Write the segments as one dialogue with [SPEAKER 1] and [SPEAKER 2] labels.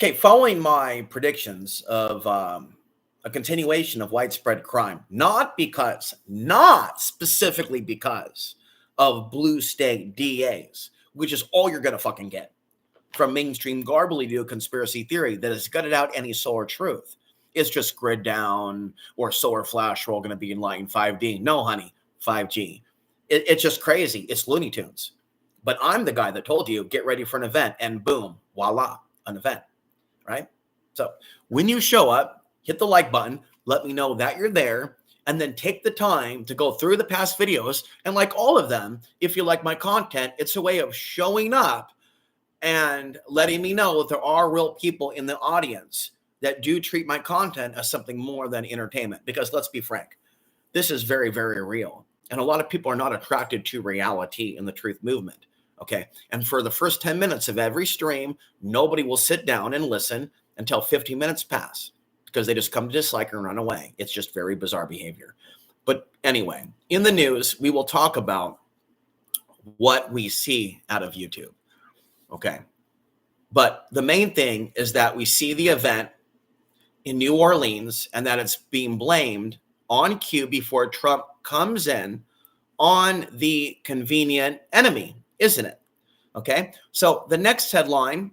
[SPEAKER 1] Okay, following my predictions of a continuation of widespread crime, not specifically because of blue state DAs, which is all you're going to fucking get from mainstream garbly conspiracy theory that has gutted out any solar truth. It's just grid down or solar flash are all going to be in line 5D. No, honey, 5G. It's just crazy. It's Looney Tunes. But I'm the guy that told you, get ready for an event, and boom, voila, an event, right? So when you show up, hit the like button, let me know that you're there, and then take the time to go through the past videos. And like all of them, if you like my content, it's a way of showing up and letting me know that there are real people in the audience that do treat my content as something more than entertainment. Because let's be frank, this is very, very real. And a lot of people are not attracted to reality in the truth movement. Okay. And for the first 10 minutes of every stream, nobody will sit down and listen until 15 minutes pass because they just come to dislike and run away. It's just very bizarre behavior. But anyway, in the news, we will talk about what we see out of YouTube. Okay. But the main thing is that we see the event in New Orleans and that it's being blamed on cue before Trump comes in on the convenient enemy, isn't it? Okay. So the next headline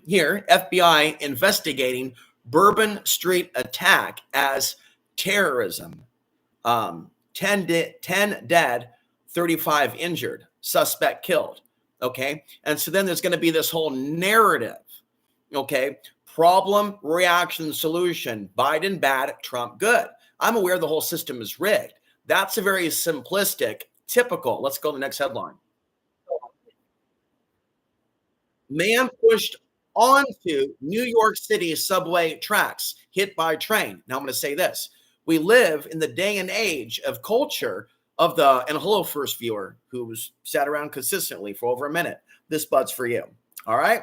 [SPEAKER 1] here, FBI investigating Bourbon Street attack as terrorism. 10 dead, 35 injured, suspect killed. Okay. And so then there's going to be this whole narrative. Okay. Problem, reaction, solution. Biden bad, Trump good. I'm aware the whole system is rigged. That's a very simplistic, typical. Let's go to the next headline. Man pushed onto New York City subway tracks, hit by train. Now I'm going to say this. We live in the day and age of culture of the, and hello, first viewer who's sat around consistently for over a minute. This bud's for you. All right.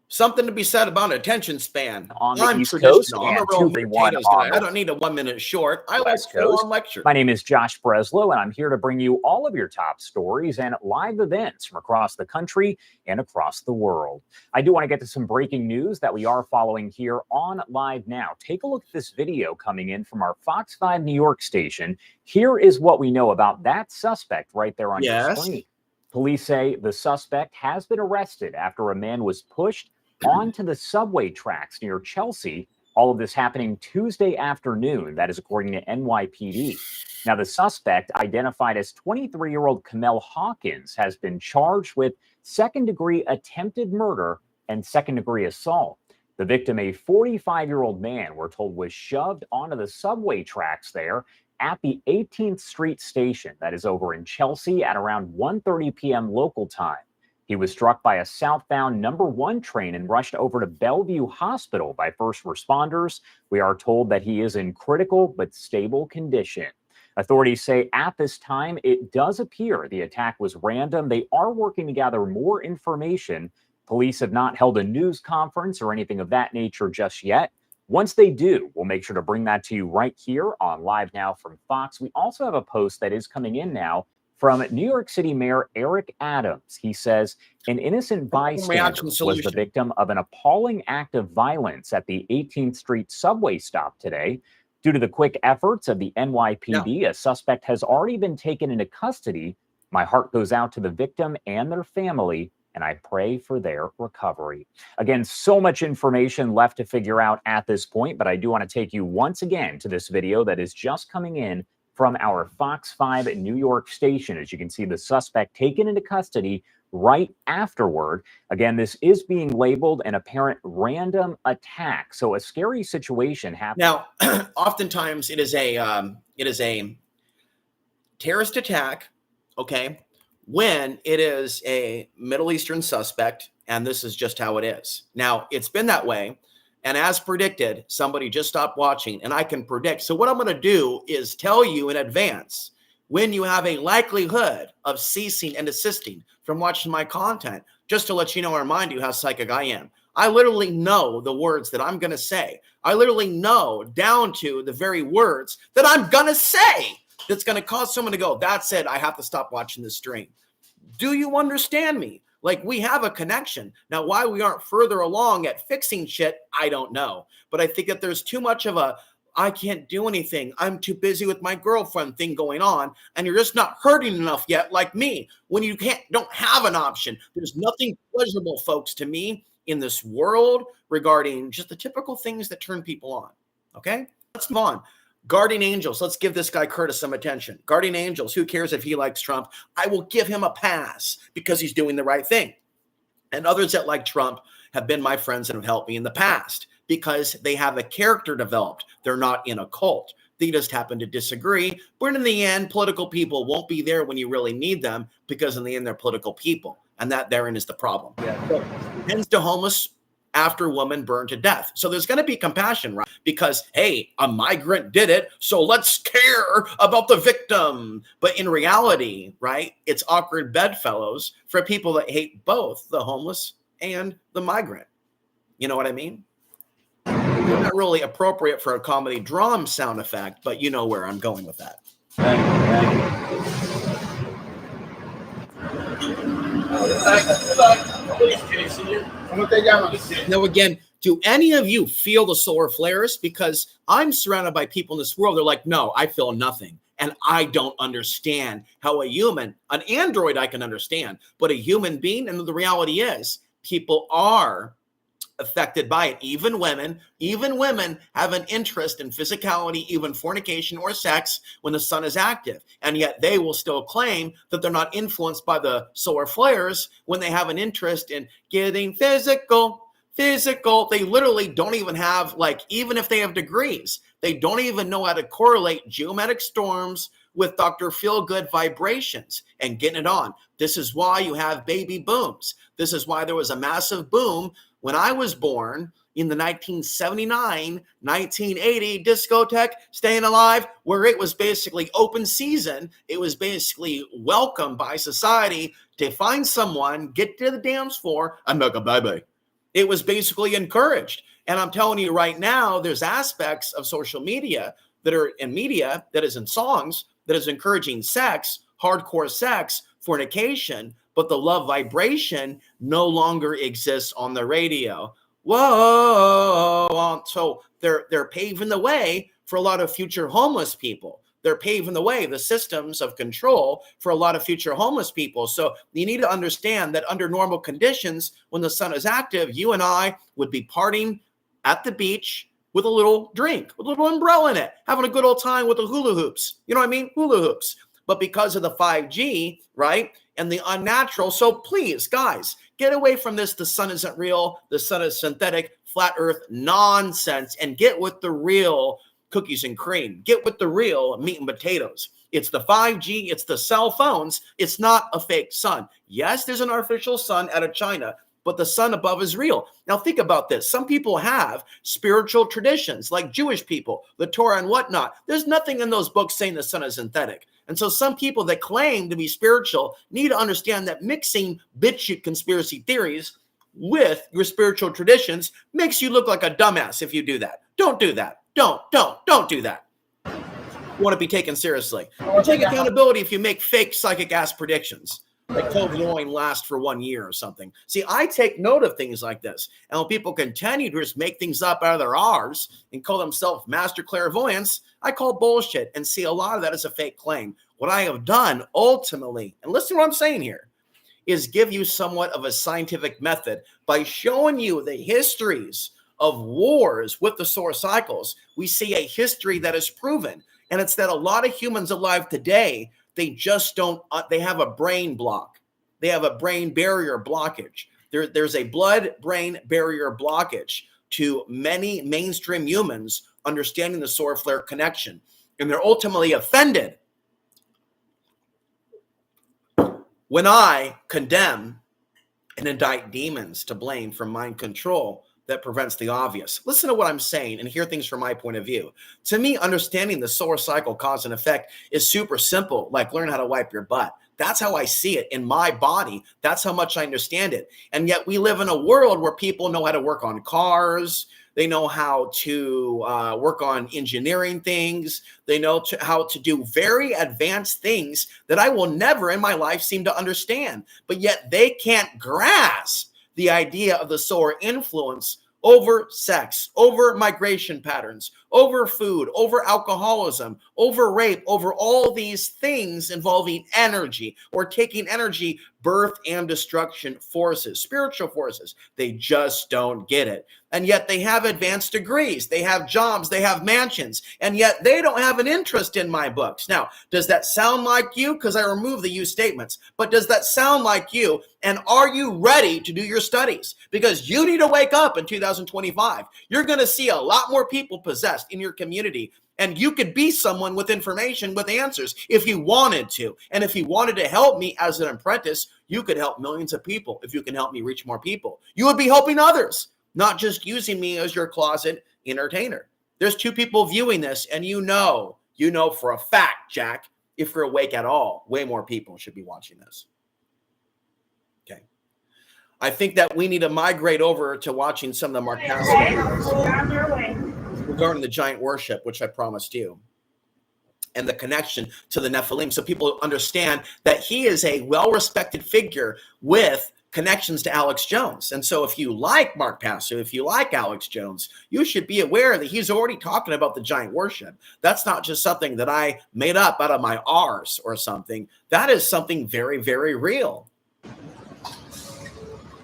[SPEAKER 1] Something to be said about attention span.
[SPEAKER 2] On the East Coast and 231
[SPEAKER 1] I don't need a 1 minute short. I like full-on lecture.
[SPEAKER 2] My name is Josh Breslow, and I'm here to bring you all of your top stories and live events from across the country and across the world. I do want to get to some breaking news that we are following here on Live Now. Take a look at this video coming in from our Fox 5 New York station. Here is what we know about that suspect right there on your screen. Police say the suspect has been arrested after a man was pushed onto the subway tracks near Chelsea. All of this happening Tuesday afternoon. That is according to NYPD. Now, the suspect, identified as 23-year-old Kamel Hawkins, has been charged with second-degree attempted murder and second-degree assault. The victim, a 45-year-old man, we're told, was shoved onto the subway tracks there at the 18th Street station. That is over in Chelsea at around 1:30 p.m. local time. He was struck by a southbound number 1 train and rushed over to Bellevue Hospital by first responders. We are told that he is in critical but stable condition. Authorities say at this time, it does appear the attack was random. They are working to gather more information. Police have not held a news conference or anything of that nature just yet. Once they do, we'll make sure to bring that to you right here on Live Now from Fox. We also have a post that is coming in now from New York City Mayor Eric Adams. He says an innocent bystander was the victim of an appalling act of violence at the 18th Street subway stop today. Due to the quick efforts of the NYPD, a suspect has already been taken into custody. My heart goes out to the victim and their family, and I pray for their recovery. Again, so much information left to figure out at this point, but I do want to take you once again to this video that is just coming in from our Fox 5 New York station. As you can see, the suspect taken into custody right afterward. Again, this is being labeled an apparent random attack. So a scary situation happened.
[SPEAKER 1] Now, oftentimes it is a terrorist attack, okay, when it is a Middle Eastern suspect, and this is just how it is. Now, it's been that way. And as predicted, somebody just stopped watching, and I can predict. So what I'm going to do is tell you in advance when you have a likelihood of ceasing and desisting from watching my content, just to let you know and remind you how psychic I am. I literally know the words that I'm going to say. I literally know down to the very words that I'm going to say that's going to cause someone to go, that's it, I have to stop watching this stream. Do you understand me? Like, we have a connection. Now, why we aren't further along at fixing shit, I don't know. But I think that there's too much of a, I can't do anything, I'm too busy with my girlfriend thing going on, and you're just not hurting enough yet, like me, when you don't have an option. There's nothing pleasurable, folks, to me in this world regarding just the typical things that turn people on. Okay, let's move on. Guardian angels. Let's give this guy Curtis some attention. Guardian angels. Who cares if he likes Trump? I will give him a pass because he's doing the right thing. And others that like Trump have been my friends and have helped me in the past because they have a character developed. They're not in a cult. They just happen to disagree. But in the end, political people won't be there when you really need them because in the end, they're political people. And that therein is the problem. So, tends to homeless after a woman burned to death. So there's going to be compassion, right? Because, hey, a migrant did it, so let's care about the victim. But in reality, right, it's awkward bedfellows for people that hate both the homeless and the migrant. You know what I mean? Not really appropriate for a comedy drum sound effect, but you know where I'm going with that. Now, again, do any of you feel the solar flares? Because I'm surrounded by people in this world. They're like, no, I feel nothing. And I don't understand how a human, an android I can understand, but a human being, and the reality is people are affected by it. Even women have an interest in physicality, even fornication or sex when the sun is active. And yet they will still claim that they're not influenced by the solar flares when they have an interest in getting physical. They literally don't even have, like, even if they have degrees, they don't even know how to correlate geometric storms with Dr. Feel-Good vibrations and getting it on. This is why you have baby booms. This is why there was a massive boom when I was born in the 1979, 1980 discotheque, Staying Alive, where it was basically open season. It was basically welcomed by society to find someone, get to the dance floor, and make a baby. It was basically encouraged. And I'm telling you right now, there's aspects of social media that are in media, that is in songs, that is encouraging sex, hardcore sex, fornication, but the love vibration no longer exists on the radio. Whoa. So they're paving the way for a lot of future homeless people. They're paving the way, the systems of control for a lot of future homeless people. So you need to understand that under normal conditions, when the sun is active, you and I would be partying at the beach with a little drink, with a little umbrella in it, having a good old time with the hula hoops. You know what I mean? Hula hoops. But because of the 5G, right, and the unnatural, so please, guys, get away from this, the sun isn't real, the sun is synthetic, flat earth nonsense, and get with the real cookies and cream. Get with the real meat and potatoes. It's the 5G, it's the cell phones, it's not a fake sun. Yes, there's an artificial sun out of China, but the sun above is real. Now think about this. Some people have spiritual traditions, like Jewish people, the Torah and whatnot. There's nothing in those books saying the sun is synthetic. And so some people that claim to be spiritual need to understand that mixing BitChute conspiracy theories with your spiritual traditions makes you look like a dumbass if you do that. Don't do that. Don't do that. You want to be taken seriously. You take accountability if you make fake psychic ass predictions. Like COVID will only last for 1 year or something. See, I take note of things like this. And when people continue to just make things up out of their R's and call themselves master clairvoyants, I call bullshit and see a lot of that as a fake claim. What I have done ultimately, and listen to what I'm saying here, is give you somewhat of a scientific method by showing you the histories of wars with the solar cycles. We see a history that is proven. And it's that a lot of humans alive today, they just don't, they have a brain block. They have a brain barrier blockage. There's a blood-brain barrier blockage to many mainstream humans understanding the solar flare connection. And they're ultimately offended when I condemn and indict demons to blame for mind control that prevents the obvious. Listen to what I'm saying and hear things from my point of view. To me, understanding the solar cycle cause and effect is super simple, like learn how to wipe your butt. That's how I see it in my body. That's how much I understand it. And yet we live in a world where people know how to work on cars. They know how to work on engineering things. They know how to do very advanced things that I will never in my life seem to understand. But yet they can't grasp the idea of the solar influence over sex, over migration patterns, over food, over alcoholism, over rape, over all these things involving energy or taking energy, birth and destruction forces, spiritual forces. They just don't get it. And yet they have advanced degrees, they have jobs, they have mansions, and yet they don't have an interest in my books. Now, does that sound like you? Because I removed the you statements, but does that sound like you? And are you ready to do your studies? Because you need to wake up in 2025. You're going to see a lot more people possessed in your community. And you could be someone with information, with answers, if you wanted to. And if you wanted to help me as an apprentice, you could help millions of people. If you can help me reach more people, you would be helping others, not just using me as your closet entertainer. There's 2 people viewing this, and you know for a fact, Jack, if you're awake at all, way more people should be watching this. Okay. I think that we need to migrate over to watching some of the Mark regarding the giant worship, which I promised you, and the connection to the Nephilim, so people understand that he is a well-respected figure with connections to Alex Jones. And so if you like Mark Passu, if you like Alex Jones, you should be aware that he's already talking about the giant worship. That's not just something that I made up out of my arse or something. That is something very, very real.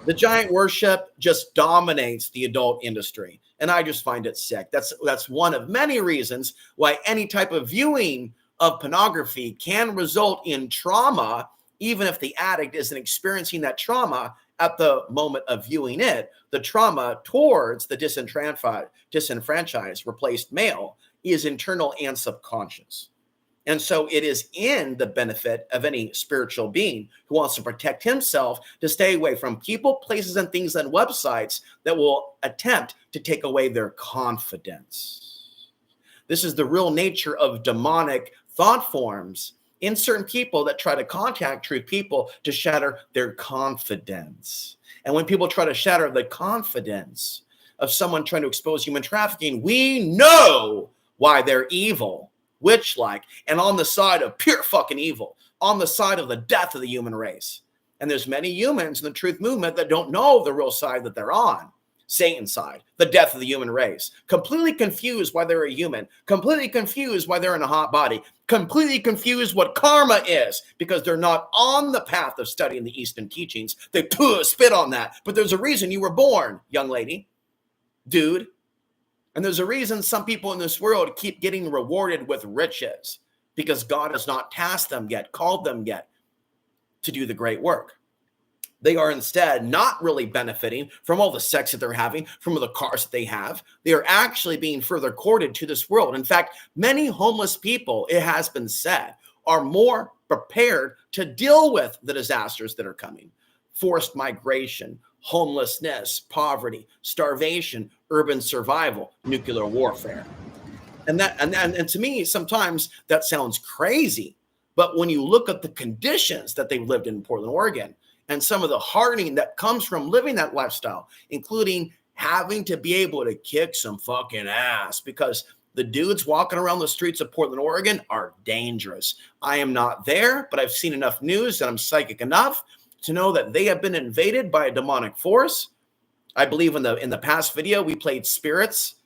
[SPEAKER 1] The giant worship just dominates the adult industry, and I just find it sick. That's one of many reasons why any type of viewing of pornography can result in trauma, even if the addict isn't experiencing that trauma at the moment of viewing it. The trauma towards the disenfranchised, replaced male is internal and subconscious. And so it is in the benefit of any spiritual being who wants to protect himself to stay away from people, places, and things and websites that will attempt to take away their confidence. This is the real nature of demonic thought forms in certain people that try to contact truth people to shatter their confidence. And when people try to shatter the confidence of someone trying to expose human trafficking, we know why they're evil. Witch-like, and on the side of pure fucking evil, on the side of the death of the human race. And there's many humans in the truth movement that don't know the real side that they're on. Satan's side, the death of the human race. Completely confused why they're a human. Completely confused why they're in a hot body. Completely confused what karma is, because they're not on the path of studying the Eastern teachings. They spit on that. But there's a reason you were born, young lady, dude. And there's a reason some people in this world keep getting rewarded with riches, because God has not tasked them yet, called them yet to do the great work. They are instead not really benefiting from all the sex that they're having, from all the cars that they have. They are actually being further courted to this world. In fact, many homeless people, it has been said, are more prepared to deal with the disasters that are coming. Forced migration, homelessness, poverty, starvation, urban survival, nuclear warfare. And to me, sometimes that sounds crazy. But when you look at the conditions that they've lived in Portland, Oregon, and some of the hardening that comes from living that lifestyle, including having to be able to kick some fucking ass, because the dudes walking around the streets of Portland, Oregon are dangerous. I am not there, but I've seen enough news that I'm psychic enough to know that they have been invaded by a demonic force. I believe in the past video, we played Spirits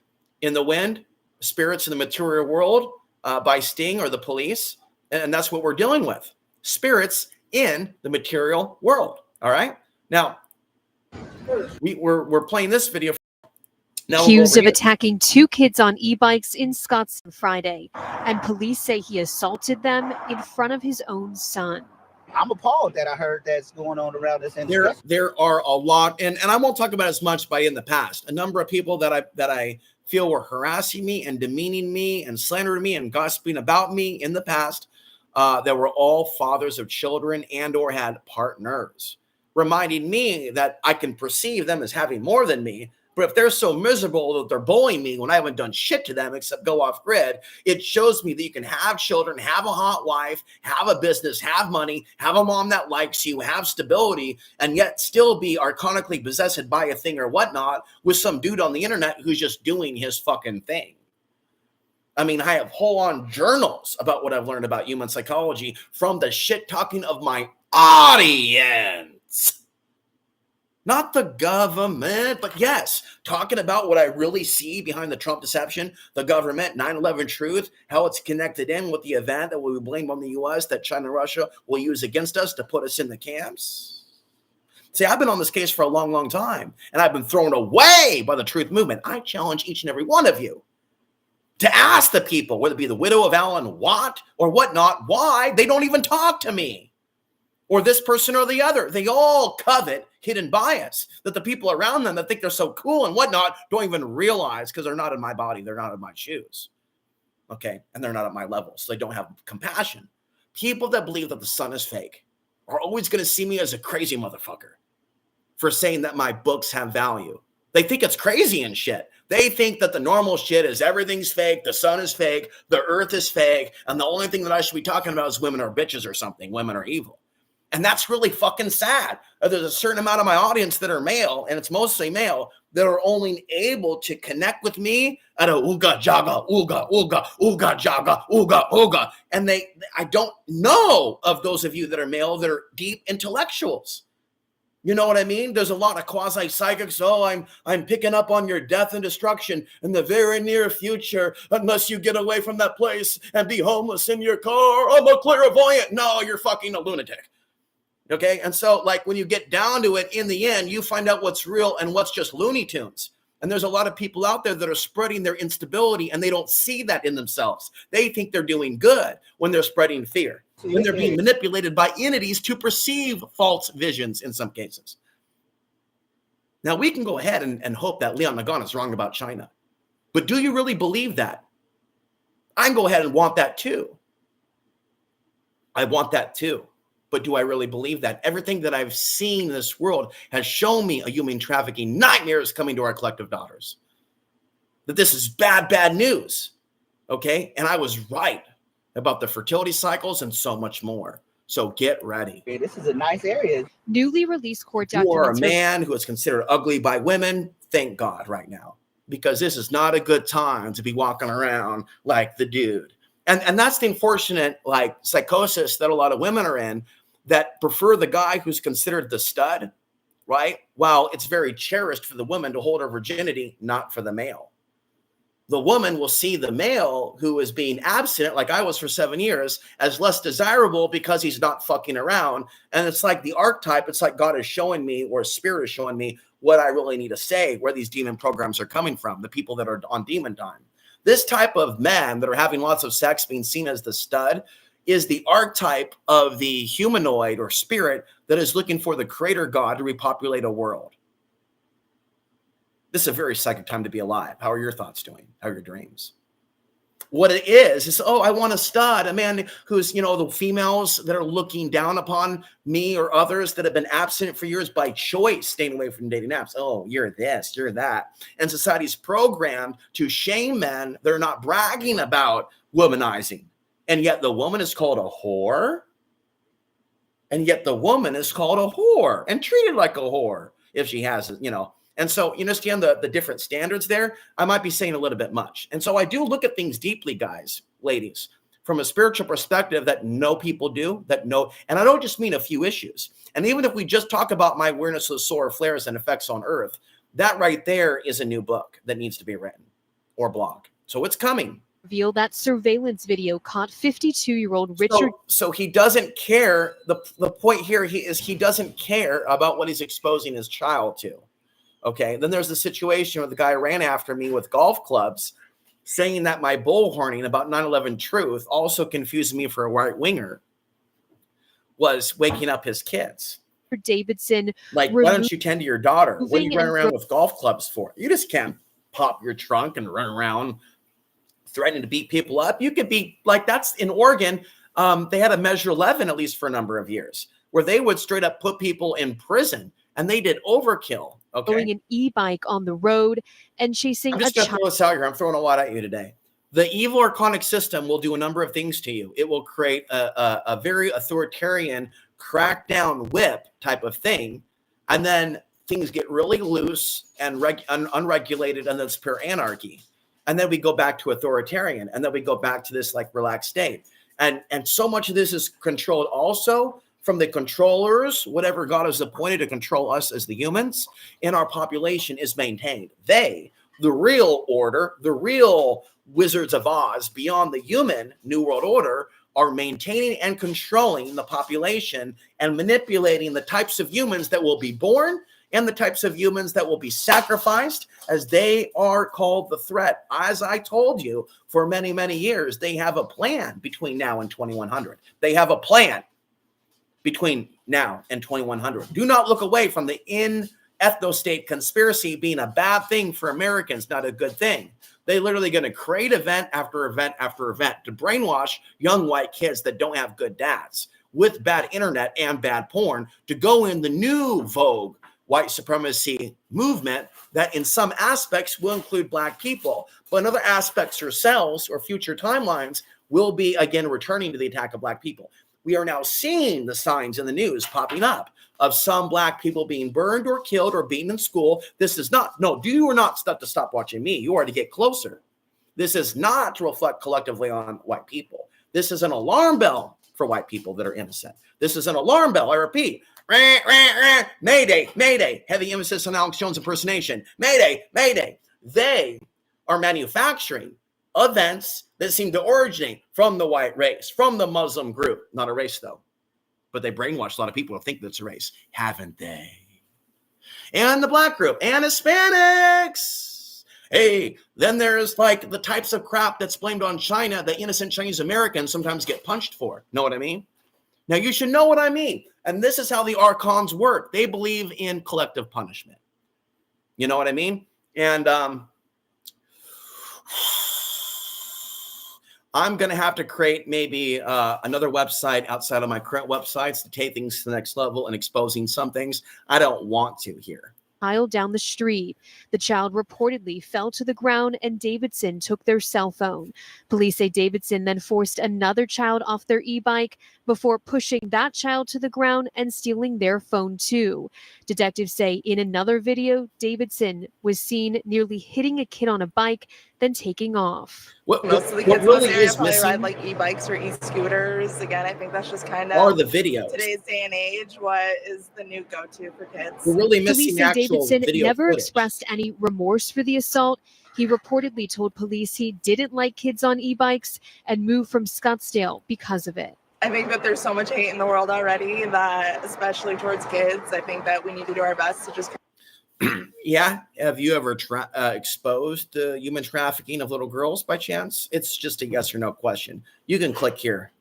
[SPEAKER 1] in the Wind, Spirits in the Material World by Sting or the Police. And that's what we're dealing with. Spirits in the material world. All right. Now, we're playing this video. Now,
[SPEAKER 3] accused of attacking 2 kids on e-bikes in Scottsdale Friday, and police say he assaulted them in front of his own son.
[SPEAKER 4] I'm appalled that I heard that's going on around this industry.
[SPEAKER 1] There are a lot, and I won't talk about as much, but in the past, a number of people that I feel were harassing me and demeaning me and slandering me and gossiping about me in the past, that were all fathers of children and or had partners, reminding me that I can perceive them as having more than me, But if they're so miserable that they're bullying me when I haven't done shit to them except go off grid, it shows me that you can have children, have a hot wife, have a business, have money, have a mom that likes you, have stability, and yet still be archonically possessed by a thing or whatnot with some dude on the internet who's just doing his fucking thing. I mean, I have whole-on journals about what I've learned about human psychology from the shit talking of my audience. Not the government, but yes, talking about what I really see behind the Trump deception, the government, 9/11 truth, how it's connected in with the event that we blame on the U.S. that China and Russia will use against us to put us in the camps. See, I've been on this case for a long, long time, and I've been thrown away by the truth movement. I challenge each and every one of you to ask the people, whether it be the widow of Alan Watt or whatnot, why they don't even talk to me. Or this person or the other. They all covet hidden bias that the people around them that think they're so cool and whatnot don't even realize because they're not in my body. They're not in my shoes. Okay. And they're not at my level. So they don't have compassion. People that believe that the sun is fake are always going to see me as a crazy motherfucker for saying that my books have value. They think it's crazy and shit. They think that the normal shit is everything's fake. The sun is fake. The earth is fake. And the only thing that I should be talking about is women are bitches or something. Women are evil. And that's really fucking sad. There's a certain amount of my audience that are male, and it's mostly male, that are only able to connect with me at a ooga jaga, ooga, ooga, ooga jaga, ooga, ooga. And I don't know of those of you that are male that are deep intellectuals. You know what I mean? There's a lot of quasi-psychics. Oh, I'm picking up on your death and destruction in the very near future, unless you get away from that place and be homeless in your car. I'm a clairvoyant. No, you're fucking a lunatic. Okay. And so like when you get down to it, in the end, you find out what's real and what's just Looney Tunes. And there's a lot of people out there that are spreading their instability and they don't see that in themselves. They think they're doing good when they're spreading fear, when they're being manipulated by entities to perceive false visions in some cases. Now we can go ahead and hope that Leon Nagano is wrong about China, but do you really believe that? I can go ahead and want that too. I want that too. But do I really believe that? Everything that I've seen in this world has shown me a human trafficking nightmare is coming to our collective daughters. That this is bad, bad news. Okay? And I was right about the fertility cycles and so much more. So get ready.
[SPEAKER 4] Okay, this is a nice area.
[SPEAKER 3] Newly released court
[SPEAKER 1] You are a
[SPEAKER 3] documents.
[SPEAKER 1] man who is considered ugly by women. Thank God right now. Because this is not a good time to be walking around like the dude. And that's the unfortunate like psychosis that a lot of women are in, that prefer the guy who's considered the stud, right? While it's very cherished for the woman to hold her virginity, not for the male. The woman will see the male who is being abstinent, like I was for 7 years, as less desirable because he's not fucking around. And it's like the archetype. It's like God is showing me, or spirit is showing me what I really need to say, where these demon programs are coming from, the people that are on demon time. This type of men that are having lots of sex, being seen as the stud, is the archetype of the humanoid or spirit that is looking for the creator God to repopulate a world. This is a very psychic time to be alive. How are your thoughts doing? How are your dreams? What it is, oh, I want a stud, a man who's, the females that are looking down upon me or others that have been abstinent for years by choice, staying away from dating apps. Oh, you're this, you're that. And society's programmed to shame men. They're not bragging about womanizing. And yet the woman is called a whore. And yet the woman is called a whore and treated like a whore if she has it, And so you understand the different standards there. I might be saying a little bit much. And so I do look at things deeply, guys, ladies, from a spiritual perspective that no people do, and I don't just mean a few issues. And even if we just talk about my awareness of the solar flares and effects on Earth, that right there is a new book that needs to be written or blog. So it's coming.
[SPEAKER 3] Reveal that surveillance video caught 52-year-old Richard.
[SPEAKER 1] So he doesn't care. The point here he doesn't care about what he's exposing his child to. Okay. Then there's the situation where the guy ran after me with golf clubs, saying that my bullhorning about 9/11 truth, also confused me for a right winger, was waking up his kids.
[SPEAKER 3] Davidson.
[SPEAKER 1] Like, why don't you tend to your daughter? What are you running around with golf clubs for? You just can't pop your trunk and run around threatening to beat people up. You could be like, that's in Oregon. They had a Measure 11, at least for a number of years, where they would straight up put people in prison, and they did overkill.
[SPEAKER 3] Throwing an e-bike on the road and chasing
[SPEAKER 1] I'm
[SPEAKER 3] a
[SPEAKER 1] just going to
[SPEAKER 3] child.
[SPEAKER 1] throw this out here. I'm throwing a lot at you today. The evil archonic system will do a number of things to you. It will create a very authoritarian crackdown whip type of thing. And then things get really loose and unregulated, and then it's pure anarchy. And then we go back to authoritarian, and then we go back to this like relaxed state. And so much of this is controlled also from the controllers, whatever God has appointed to control us as the humans, and our population is maintained. They, the real order, the real Wizards of Oz, beyond the human New World Order, are maintaining and controlling the population and manipulating the types of humans that will be born and the types of humans that will be sacrificed, as they are called the threat. As I told you, for many, many years, they have a plan between now and 2100. They have a plan between now and 2100. Do not look away from the ethno-state conspiracy being a bad thing for Americans, not a good thing. They're literally going to create event after event after event to brainwash young white kids that don't have good dads with bad internet and bad porn to go in the new vogue white supremacy movement that in some aspects will include black people, but in other aspects yourselves or future timelines will be again returning to the attack of black people. We are now seeing the signs in the news popping up of some black people being burned or killed or beaten in school. This is not, no, you are not to stop watching me. You are to get closer. This is not to reflect collectively on white people. This is an alarm bell for white people that are innocent. This is an alarm bell. I repeat, Mayday, Mayday. Heavy emphasis on Alex Jones impersonation. Mayday, Mayday. They are manufacturing events that seem to originate from the white race, from the Muslim group. Not a race, though. But they brainwashed a lot of people to think that's a race, haven't they? And the black group and Hispanics. Hey, then there's like the types of crap that's blamed on China that innocent Chinese Americans sometimes get punched for. Know what I mean? Now, you should know what I mean. And this is how the archons work. They believe in collective punishment. You know what I mean? And I'm going to have to create maybe another website outside of my current websites to take things to the next level and exposing some things I don't want to here.
[SPEAKER 3] Child down the street. The child reportedly fell to the ground and Davidson took their cell phone. Police say Davidson then forced another child off their e-bike before pushing that child to the ground and stealing their phone too. Detectives say in another video, Davidson was seen nearly hitting a kid on a bike, then taking off.
[SPEAKER 5] Most of the kids really is probably ride like e-bikes or e-scooters. Again, I think that's just kind of
[SPEAKER 1] or the videos.
[SPEAKER 5] Today's day and age, what is the new go-to for kids?
[SPEAKER 1] We're really missing
[SPEAKER 3] Police say Davidson never
[SPEAKER 1] footage.
[SPEAKER 3] expressed any remorse for the assault. He reportedly told police he didn't like kids on e-bikes and moved from Scottsdale because of it.
[SPEAKER 5] I think that there's so much hate in the world already that, especially towards kids, I think that we need to do our best to just.
[SPEAKER 1] Yeah. Have you ever exposed the human trafficking of little girls by chance? It's just a yes or no question. You can click here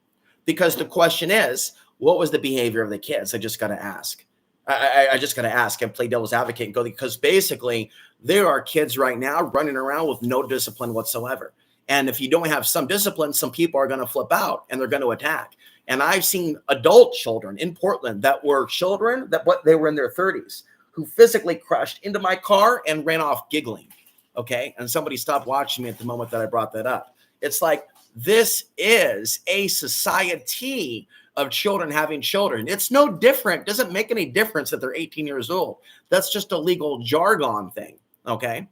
[SPEAKER 1] because the question is, what was the behavior of the kids? I just got to ask. I just got to ask and play devil's advocate and go, because basically there are kids right now running around with no discipline whatsoever. And if you don't have some discipline, some people are going to flip out and they're going to attack. And I've seen adult children in Portland that were children that they were in their 30s who physically crashed into my car and ran off giggling. Okay. And somebody stopped watching me at the moment that I brought that up. It's like, this is a society of children having children. It's no different. Doesn't make any difference that they're 18 years old. That's just a legal jargon thing. Okay.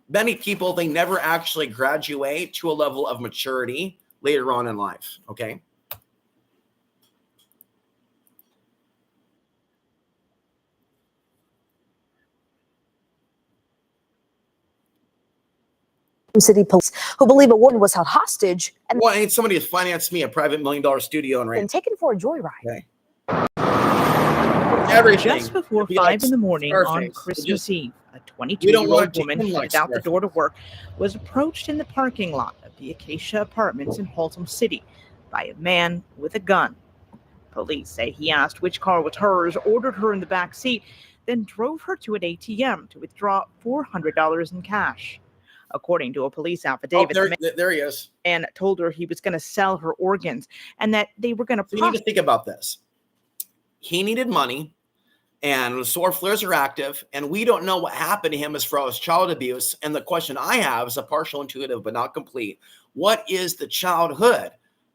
[SPEAKER 1] Many people, they never actually graduate to a level of maturity later on in life. Okay.
[SPEAKER 6] City police who believe a woman was held hostage and
[SPEAKER 1] well, I need somebody to finance me a private $1 million studio and rent.
[SPEAKER 6] taken for a joyride.
[SPEAKER 1] Okay. Everything.
[SPEAKER 7] Just before 5 in the morning on Christmas Eve, a 22-year-old woman headed out the door to work was approached in the parking lot of the Acacia Apartments in Haltom City by a man with a gun. Police say he asked which car was hers, ordered her in the back seat, then drove her to an ATM to withdraw $400 in cash. According to a police affidavit,
[SPEAKER 1] there he is,
[SPEAKER 7] and told her he was going to sell her organs and that they were going to.
[SPEAKER 1] So you need to think about this. He needed money. and the sore flares are active, and we don't know what happened to him as far as child abuse. And the question I have is a partial intuitive but not complete. What is the childhood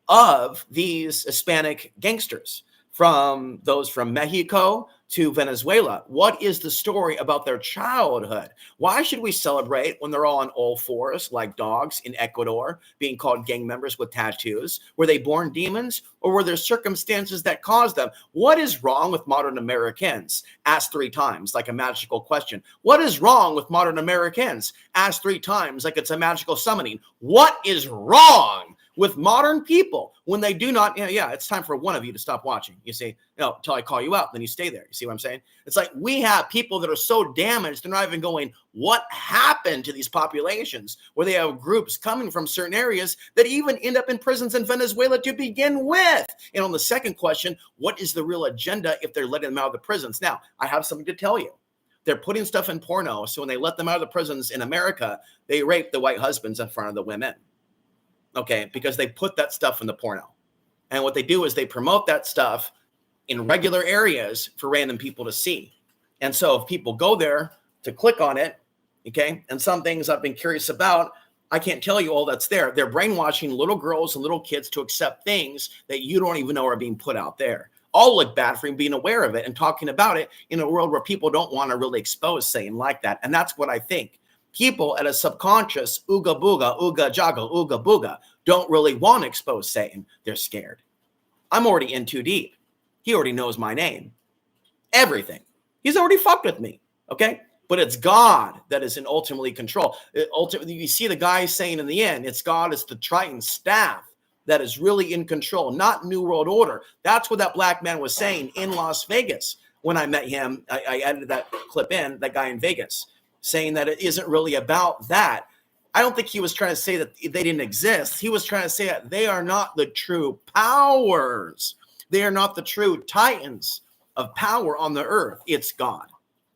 [SPEAKER 1] of these Hispanic gangsters, from those from Mexico to Venezuela? What is the story about their childhood? Why should we celebrate when they're all on all fours like dogs in Ecuador, being called gang members with tattoos? Were they born demons, or were there circumstances that caused them? What is wrong with modern Americans? Ask 3 times like a magical question. What is wrong with modern Americans? Ask 3 times like it's a magical summoning. What is wrong with modern people when they do not, yeah, it's time for one of you to stop watching. You see, until I call you out, then you stay there. You see what I'm saying? It's like we have people that are so damaged, they're not even going, what happened to these populations, where they have groups coming from certain areas that even end up in prisons in Venezuela to begin with. And on the second question, what is the real agenda if they're letting them out of the prisons? Now, I have something to tell you. They're putting stuff in porno, so when they let them out of the prisons in America, they rape the white husbands in front of the women. Okay, because they put that stuff in the porno. And what they do is they promote that stuff in regular areas for random people to see. And so if people go there to click on it, okay, and some things I've been curious about, I can't tell you all that's there. They're brainwashing little girls and little kids to accept things that you don't even know are being put out there. All look bad for being aware of it and talking about it in a world where people don't want to really expose Satan like that. And that's what I think. People at a subconscious ooga booga, ooga jaga, ooga booga don't really want to expose Satan. They're scared. I'm already in too deep. He already knows my name. Everything. He's already fucked with me. Okay? But it's God that is in ultimately control. Ultimately, you see the guy saying in the end, it's God, it's the Triton staff that is really in control, not New World Order. That's what that black man was saying in Las Vegas when I met him. I added that clip in, that guy in Vegas, saying that it isn't really about that. I don't think he was trying to say that they didn't exist. He was trying to say that they are not the true powers. They are not the true titans of power on the earth. It's God.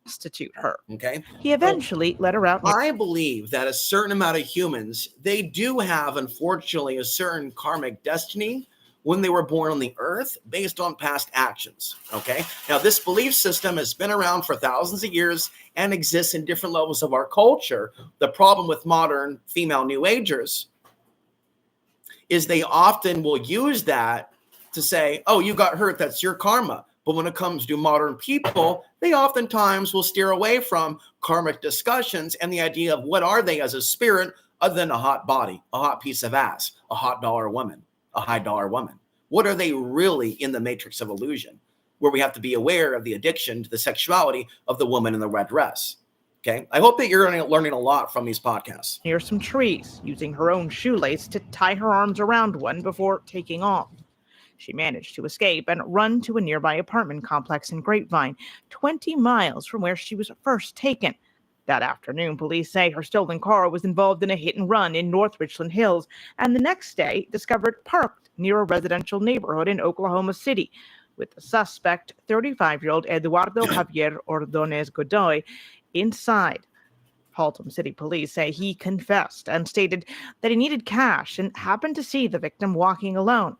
[SPEAKER 7] Prostitute her.
[SPEAKER 1] Okay.
[SPEAKER 7] He eventually let her out.
[SPEAKER 1] I believe that a certain amount of humans, they do have, unfortunately, a certain karmic destiny when they were born on the earth based on past actions. Okay. Now, this belief system has been around for thousands of years and exists in different levels of our culture. The problem with modern female New Agers is they often will use that to say, oh, you got hurt, that's your karma. But when it comes to modern people, they oftentimes will steer away from karmic discussions and the idea of what are they as a spirit other than a hot body, a hot piece of ass, a hot dollar woman, a high dollar woman. What are they really in the matrix of illusion, where we have to be aware of the addiction to the sexuality of the woman in the red dress? Okay. I hope that you're learning a lot from these podcasts.
[SPEAKER 7] Near some trees, using her own shoelace to tie her arms around one before taking off. She managed to escape and run to a nearby apartment complex in Grapevine, 20 miles from where she was first taken. That afternoon, police say her stolen car was involved in a hit and run in North Richland Hills, and the next day discovered parked near a residential neighborhood in Oklahoma City, with the suspect, 35-year-old Eduardo Javier Ordonez Godoy, inside. Haltom City police say he confessed and stated that he needed cash and happened to see the victim walking alone.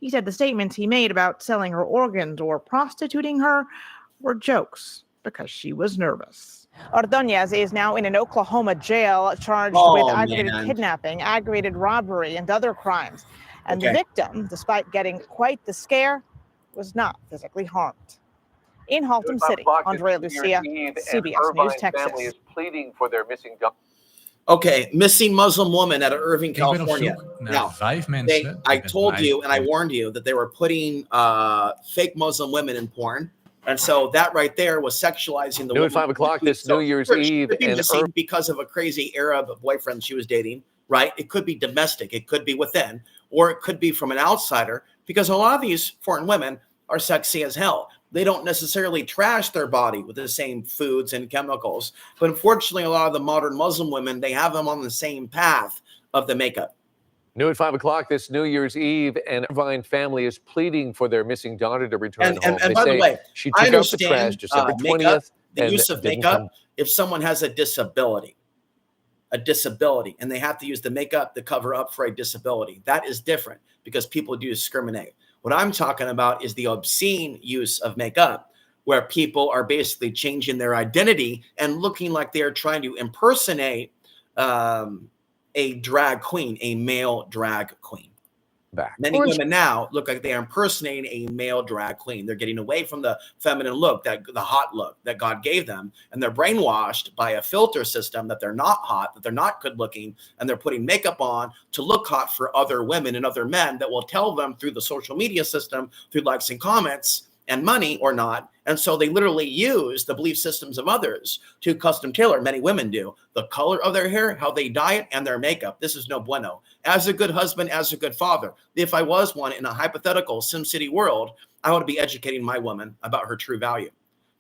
[SPEAKER 7] He said the statements he made about selling her organs or prostituting her were jokes because she was nervous. Ordonez is now in an Oklahoma jail charged with aggravated kidnapping, aggravated robbery, and other crimes. And the victim, despite getting quite the scare, was not physically harmed. In Haltom City, Andrea Lucia, CBS News, Texas. Family is
[SPEAKER 8] pleading for their missing daughter.
[SPEAKER 1] Okay, missing Muslim woman out of Irving, California. Now, I told you and I warned you that they were putting fake Muslim women in porn. And so that right there was sexualizing the woman.
[SPEAKER 8] At 5 o'clock this New Year's Eve.
[SPEAKER 1] Because of a crazy Arab boyfriend she was dating, right? It could be domestic. It could be within, or it could be from an outsider, because a lot of these foreign women are sexy as hell. They don't necessarily trash their body with the same foods and chemicals. But unfortunately, a lot of the modern Muslim women, they have them on the same path of the makeup.
[SPEAKER 8] New at 5 o'clock this New Year's Eve, and Irvine family is pleading for their missing daughter to return home.
[SPEAKER 1] And by the way,
[SPEAKER 8] she took out the trash December 20th.
[SPEAKER 1] The use of makeup, if someone has a disability, and they have to use the makeup to cover up for a disability, that is different because people do discriminate. What I'm talking about is the obscene use of makeup, where people are basically changing their identity and looking like they are trying to impersonate a drag queen, a male drag queen. Many women now look like they are impersonating a male drag queen. They're getting away from the feminine look, the hot look that God gave them, and they're brainwashed by a filter system that they're not hot, that they're not good looking, and they're putting makeup on to look hot for other women and other men that will tell them through the social media system, through likes and comments and money or not. And so they literally use the belief systems of others to custom tailor. Many women do the color of their hair, how they dye it, and their makeup. This is no bueno. As a good husband, as a good father, if I was one in a hypothetical SimCity world, I would be educating my woman about her true value.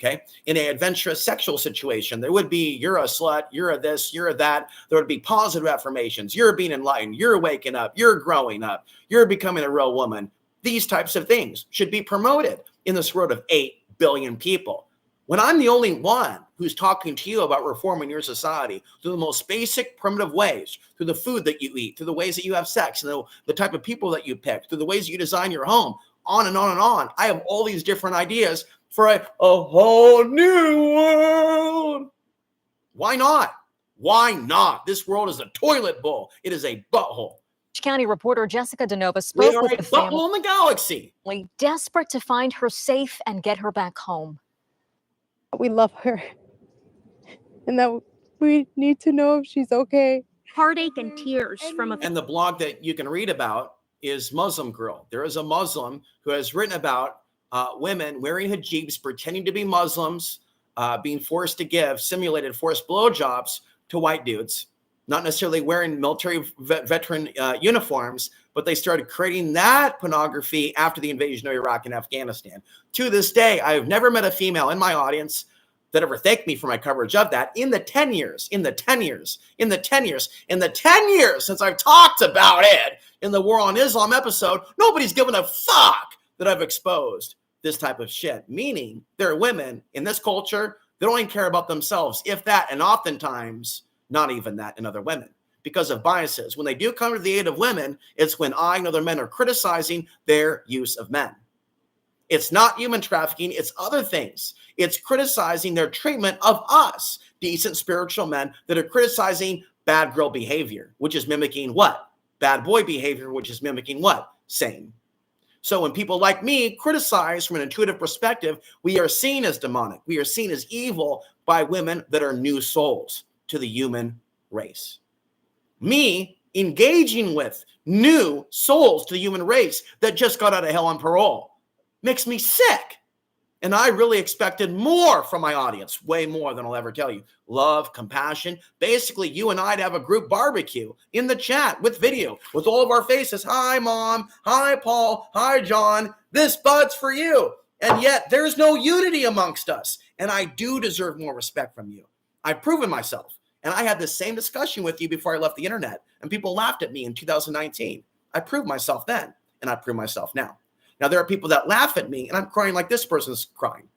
[SPEAKER 1] Okay. In an adventurous sexual situation, there would be, you're a slut, you're a this, you're a that. There would be positive affirmations. You're being enlightened. You're waking up. You're growing up. You're becoming a real woman. These types of things should be promoted in this world of 8 billion people. When I'm the only one who's talking to you about reforming your society through the most basic primitive ways, through the food that you eat, through the ways that you have sex, and the type of people that you pick, through the ways you design your home, on and on and on. I have all these different ideas for a whole new world. Why not? Why not? This world is a toilet bowl. It is a butthole.
[SPEAKER 9] County reporter Jessica DeNova spoke with the family
[SPEAKER 1] in the galaxy,
[SPEAKER 9] desperate to find her safe and get her back home.
[SPEAKER 10] We love her, and that we need to know if she's okay.
[SPEAKER 11] Heartache and tears from a...
[SPEAKER 1] And the blog that you can read about is Muslim Girl. There is a Muslim who has written about women wearing hijabs, pretending to be Muslims, being forced to give simulated forced blowjobs to white dudes. Not necessarily wearing military veteran uniforms, but they started creating that pornography after the invasion of Iraq and Afghanistan. To this day, I have never met a female in my audience that ever thanked me for my coverage of that. In the 10 years since I've talked about it in the War on Islam episode, nobody's given a fuck that I've exposed this type of shit. Meaning there are women in this culture that don't even care about themselves, if that, and oftentimes not even that in other women because of biases. When they do come to the aid of women, it's when I and other men are criticizing their use of men. It's not human trafficking. It's other things. It's criticizing their treatment of us, decent spiritual men that are criticizing bad girl behavior, which is mimicking what? Bad boy behavior, which is mimicking what? Same. So when people like me criticize from an intuitive perspective, we are seen as demonic. We are seen as evil by women that are new souls to the human race. Me engaging with new souls to the human race that just got out of hell on parole makes me sick. And I really expected more from my audience, way more than I'll ever tell you. Love, compassion. Basically, you and I'd have a group barbecue in the chat with video, with all of our faces. Hi, Mom. Hi, Paul. Hi, John. This bud's for you. And yet there's no unity amongst us. And I do deserve more respect from you. I've proven myself. And I had the same discussion with you before I left the internet. And people laughed at me in 2019. I proved myself then, and I prove myself now. Now, there are people that laugh at me, and I'm crying like this person's crying.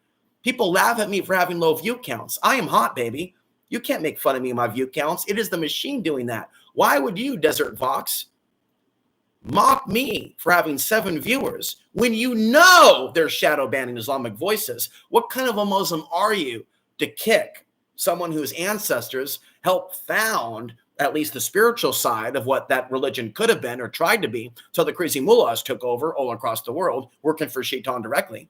[SPEAKER 1] People laugh at me for having low view counts. I am hot, baby. You can't make fun of me and my view counts. It is the machine doing that. Why would you, Desert Vox, mock me for having 7 viewers when you know they're shadow banning Islamic voices? What kind of a Muslim are you to kick someone whose ancestors helped found at least the spiritual side of what that religion could have been or tried to be, till the crazy mullahs took over all across the world, working for Shaitan directly?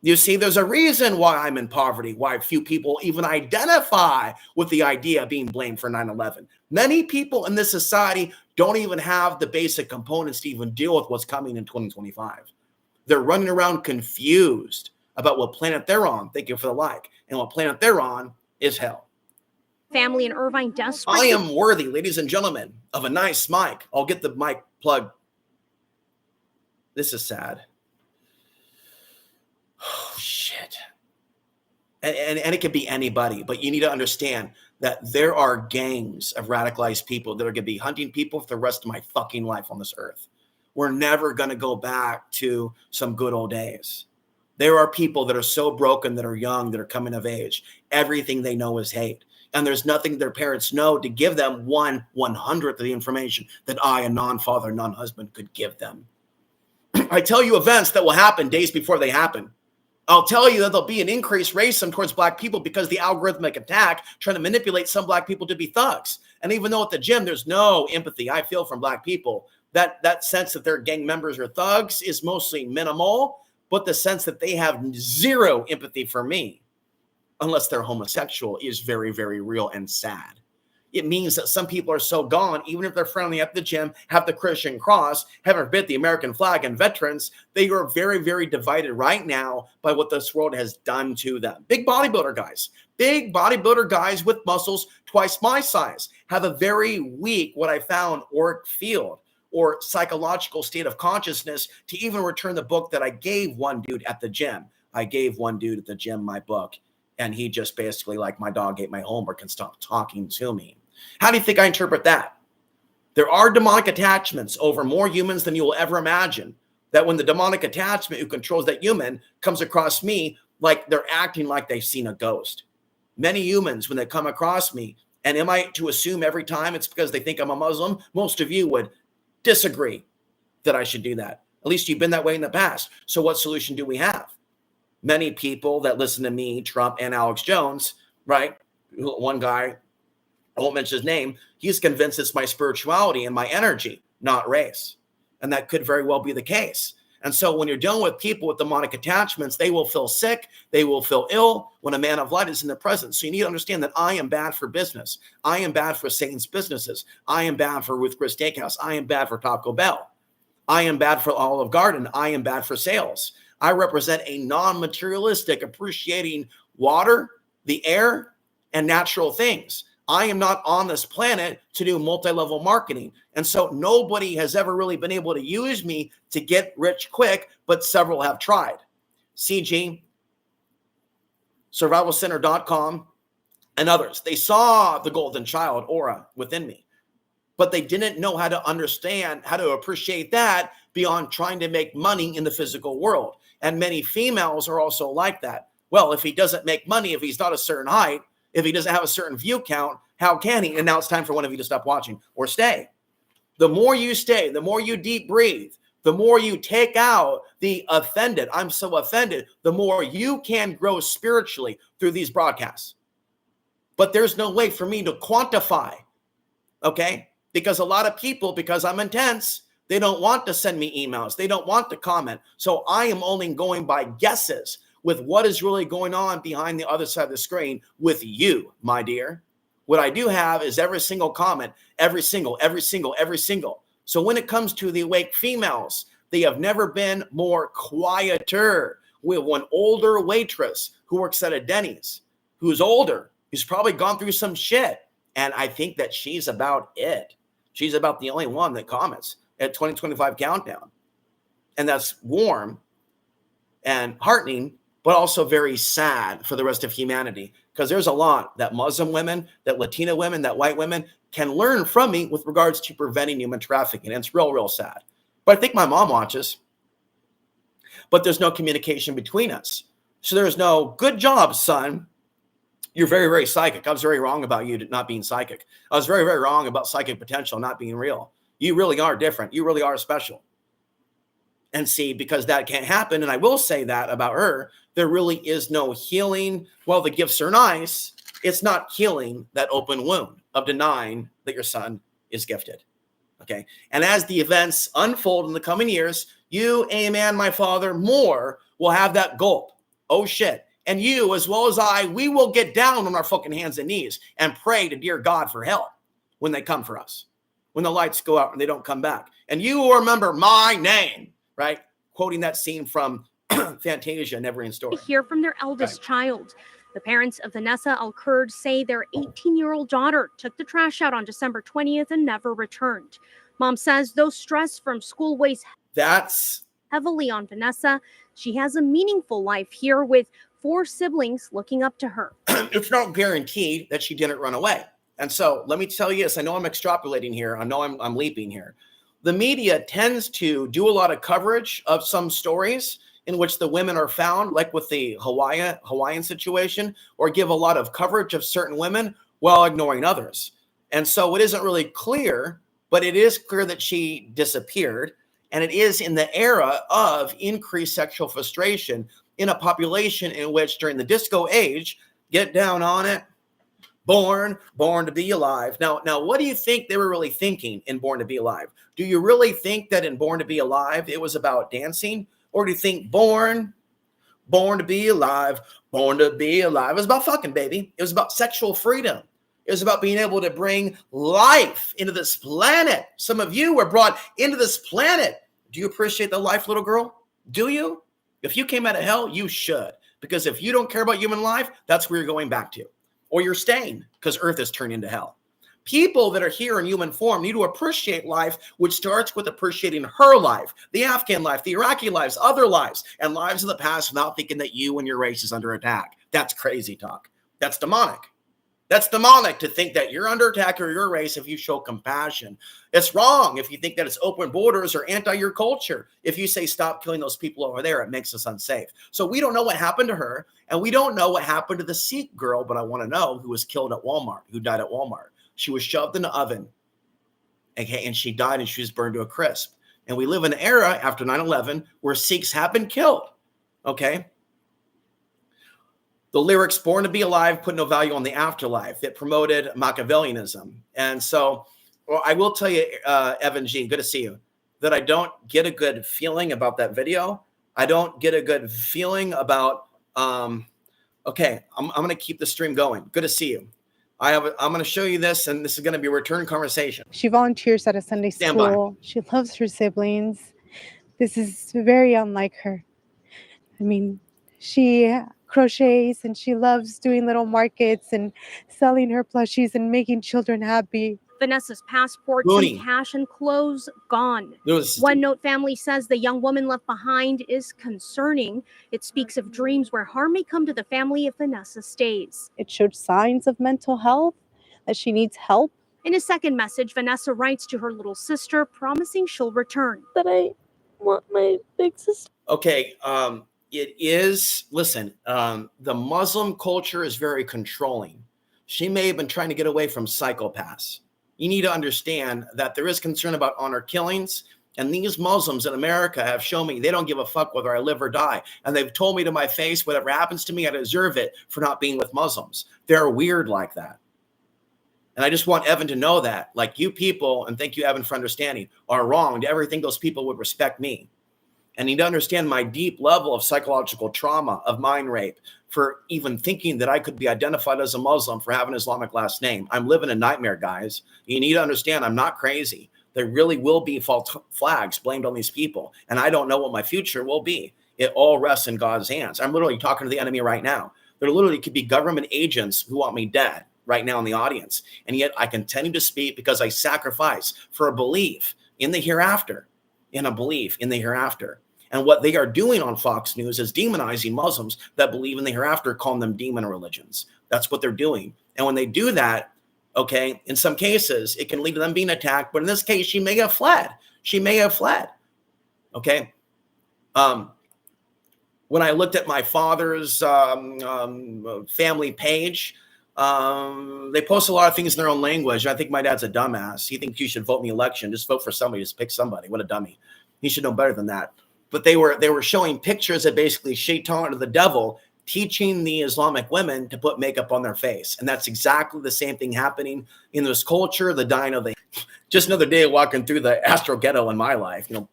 [SPEAKER 1] You see, there's a reason why I'm in poverty, why few people even identify with the idea of being blamed for 9/11. Many people in this society don't even have the basic components to even deal with what's coming in 2025. They're running around confused about what planet they're on. Thank you for the like. And what planet they're on is hell.
[SPEAKER 11] Family in Irvine desperate.
[SPEAKER 1] I am worthy, ladies and gentlemen, of a nice mic. I'll get the mic plugged. This is sad. Oh, shit. And it could be anybody, but you need to understand that there are gangs of radicalized people that are going to be hunting people for the rest of my fucking life on this earth. We're never going to go back to some good old days. There are people that are so broken, that are young, that are coming of age. Everything they know is hate. And there's nothing their parents know to give them 1/100th of the information that I, a non-father, non-husband, could give them. I tell you events that will happen days before they happen. I'll tell you that there'll be an increased racism towards black people because the algorithmic attack trying to manipulate some black people to be thugs. And even though at the gym, there's no empathy I feel from black people, that sense that they're gang members or thugs is mostly minimal, but the sense that they have zero empathy for me, unless they're homosexual, is very, very real and sad. It means that some people are so gone, even if they're friendly at the gym, have the Christian cross, heaven forbid the American flag and veterans, they are very, very divided right now by what this world has done to them. Big bodybuilder guys with muscles twice my size have a very weak, what I found, auric field or psychological state of consciousness to even return the book that I gave one dude at the gym. I gave one dude at the gym my book, and he just basically, like my dog ate my homework and stopped talking to me. How do you think I interpret that? There are demonic attachments over more humans than you will ever imagine. That when the demonic attachment who controls that human comes across me, like they're acting like they've seen a ghost. Many humans, when they come across me, and am I to assume every time it's because they think I'm a Muslim? Most of you would disagree that I should do that. At least you've been that way in the past. So what solution do we have? Many people that listen to me, Trump and Alex Jones, right? One guy, I won't mention his name, he's convinced it's my spirituality and my energy, not race. And that could very well be the case. And so when you're dealing with people with demonic attachments, they will feel sick, they will feel ill when a man of light is in their presence. So you need to understand that I am bad for business. I am bad for Satan's businesses. I am bad for Ruth Chris Steakhouse. I am bad for Taco Bell. I am bad for Olive Garden. I am bad for sales. I represent a non-materialistic, appreciating water, the air, and natural things. I am not on this planet to do multi-level marketing. And so nobody has ever really been able to use me to get rich quick, but several have tried. CG, survivalcenter.com, and others. They saw the golden child aura within me, but they didn't know how to understand, how to appreciate that beyond trying to make money in the physical world. And many females are also like that. Well, if he doesn't make money, if he's not a certain height, if he doesn't have a certain view count, how can he? And now it's time for one of you to stop watching or stay. The more you stay, the more you deep breathe, the more you take out the offended, I'm so offended, the more you can grow spiritually through these broadcasts. But there's no way for me to quantify, okay? Because a lot of people, because I'm intense, they don't want to send me emails. They don't want to comment. So I am only going by guesses with what is really going on behind the other side of the screen with you, my dear. What I do have is every single comment, every single. So when it comes to the awake females, they have never been more quieter. We have one older waitress who works at a Denny's, who's older, who's probably gone through some shit. And I think that she's about it. She's about the only one that comments at 2025 countdown. And that's warm and heartening, but also very sad for the rest of humanity, because there's a lot that Muslim women, that Latina women, that white women can learn from me with regards to preventing human trafficking. And it's real, real sad. But I think my mom watches, but there's no communication between us. So there's no good job, son. You're very, very psychic. I was very wrong about you not being psychic. I was very, very wrong about psychic potential not being real. You really are different. You really are special. And see, because that can't happen, and I will say that about her, there really is no healing. Well, the gifts are nice. It's not healing that open wound of denying that your son is gifted. Okay. And as the events unfold in the coming years, you, amen, my father, more will have that gulp. Oh, shit. And you, as well as I, we will get down on our fucking hands and knees and pray to dear God for help when they come for us, when the lights go out and they don't come back. And you will remember my name, right? Quoting that scene from Fantasia, Never Ending Story.
[SPEAKER 11] Hear from their eldest child. The parents of Vanessa Al-Kurd say their 18-year-old daughter took the trash out on December 20th and never returned. Mom says though stress from school weighs heavily on Vanessa, she has a meaningful life here with 4 siblings looking up to her.
[SPEAKER 1] It's not guaranteed that she didn't run away. And so let me tell you this. I know I'm extrapolating here. I know I'm leaping here. The media tends to do a lot of coverage of some stories in which the women are found, like with the Hawaiian situation, or give a lot of coverage of certain women while ignoring others. And so it isn't really clear, but it is clear that she disappeared. And it is in the era of increased sexual frustration in a population in which during the disco age, get down on it, born to be alive. Now, what do you think they were really thinking in Born to Be Alive? Do you really think that in Born to Be Alive, it was about dancing? Or do you think born to be alive, born to be alive? It was about fucking, baby. It was about sexual freedom. It was about being able to bring life into this planet. Some of you were brought into this planet. Do you appreciate the life, little girl? Do you? If you came out of hell, you should. Because if you don't care about human life, that's where you're going back to. Or you're staying, because Earth is turned into hell. People that are here in human form need to appreciate life, which starts with appreciating her life, the Afghan life, the Iraqi lives, other lives, and lives of the past, not thinking that you and your race is under attack. That's crazy talk. That's demonic. That's demonic to think that you're under attack or your race if you show compassion. It's wrong if you think that it's open borders or anti your culture. If you say stop killing those people over there, it makes us unsafe. So we don't know what happened to her, and we don't know what happened to the Sikh girl, but I want to know who was killed at Walmart, who died at Walmart. She was shoved in the oven, okay, and she died and she was burned to a crisp. And we live in an era after 9/11 where Sikhs have been killed, okay? The lyrics Born to Be Alive put no value on the afterlife. It promoted Machiavellianism. And so I will tell you, Evan G., good to see you, that I don't get a good feeling about that video. I don't get a good feeling about, okay, I'm going to keep the stream going. Good to see you. I'm going to show you this, and this is going to be a return conversation.
[SPEAKER 10] She volunteers at a Sunday school. She loves her siblings. This is very unlike her. I mean, she crochets and she loves doing little markets and selling her plushies and making children happy.
[SPEAKER 11] Vanessa's passports and cash and clothes gone. One Note family says the young woman left behind is concerning. It speaks of dreams where harm may come to the family if Vanessa stays.
[SPEAKER 10] It showed signs of mental health, that she needs help.
[SPEAKER 11] In a second message, Vanessa writes to her little sister, promising she'll return.
[SPEAKER 10] But I want my big sister.
[SPEAKER 1] Okay, it is, listen, the Muslim culture is very controlling. She may have been trying to get away from psychopaths. You need to understand that there is concern about honor killings. And these Muslims in America have shown me they don't give a fuck whether I live or die. And they've told me to my face, whatever happens to me, I deserve it for not being with Muslims. They're weird like that. And I just want Evan to know that, like, you people, and thank you, Evan, for understanding, are wrong to ever think those people would respect me. And need to understand my deep level of psychological trauma, of mind rape, for even thinking that I could be identified as a Muslim for having an Islamic last name. I'm living a nightmare, guys. You need to understand I'm not crazy. There really will be false flags blamed on these people. And I don't know what my future will be. It all rests in God's hands. I'm literally talking to the enemy right now. There literally could be government agents who want me dead right now in the audience. And yet I continue to speak because I sacrifice for a belief in the hereafter, in a belief in the hereafter. And what they are doing on Fox News is demonizing Muslims that believe in the hereafter, calling them demon religions. That's what they're doing. And when they do that, okay, in some cases, it can lead to them being attacked. But in this case, she may have fled. She may have fled. Okay. When I looked at my father's family page, they post a lot of things in their own language. I think my dad's a dumbass. He thinks you should vote in the election. Just vote for somebody. Just pick somebody. What a dummy. He should know better than that. But they were showing pictures of basically shaitan or the devil teaching the Islamic women to put makeup on their face. And that's exactly the same thing happening in this culture, the dying of the, just another day walking through the Astro ghetto in my life, you know,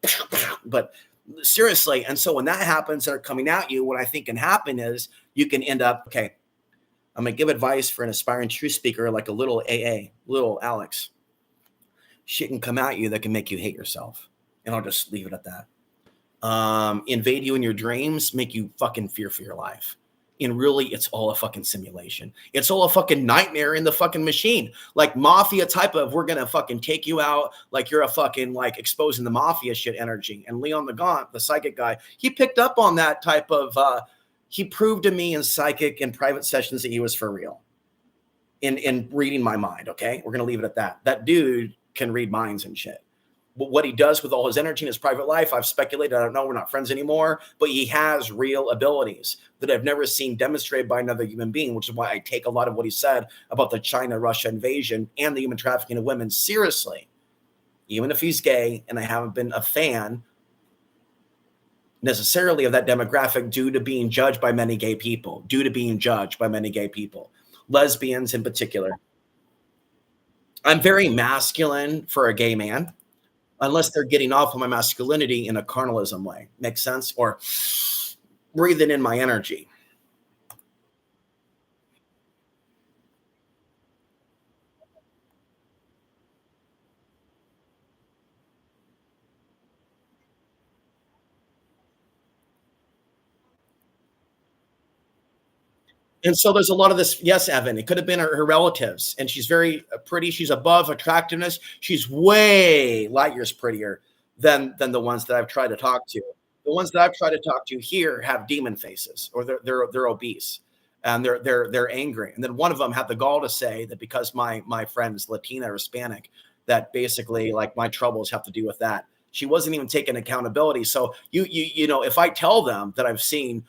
[SPEAKER 1] but seriously. And so when that happens, they're coming at you. What I think can happen is you can end up, okay, I'm going to give advice for an aspiring truth speaker, like a little AA, little Alex. Shit can come at you that can make you hate yourself. And I'll just leave it at that. Invade you in your dreams, make you fucking fear for your life. And really, it's all a fucking simulation. It's all a fucking nightmare in the fucking machine. Like mafia type of, we're going to fucking take you out like you're a fucking, like, exposing the mafia shit energy. And Leon the Gaunt, the psychic guy, he picked up on that type of, he proved to me in psychic and private sessions that he was for real in reading my mind, okay? We're going to leave it at that. That dude can read minds and shit. But what he does with all his energy in his private life, I've speculated, I don't know, we're not friends anymore, but he has real abilities that I've never seen demonstrated by another human being, which is why I take a lot of what he said about the China-Russia invasion and the human trafficking of women seriously. Even if he's gay and I haven't been a fan, necessarily of that demographic due to being judged by many gay people, lesbians in particular. I'm very masculine for a gay man, unless they're getting off of my masculinity in a carnalism way. Makes sense? Or breathing in my energy. And so there's a lot of this. Yes, Evan, it could have been her relatives. And she's very pretty. She's above attractiveness. She's way light years prettier than the ones that I've tried to talk to. The ones that I've tried to talk to here have demon faces, or they're obese, and they're angry. And then one of them had the gall to say that because my friend's Latina or Hispanic, that basically like my troubles have to do with that. She wasn't even taking accountability. So you know, if I tell them that I've seen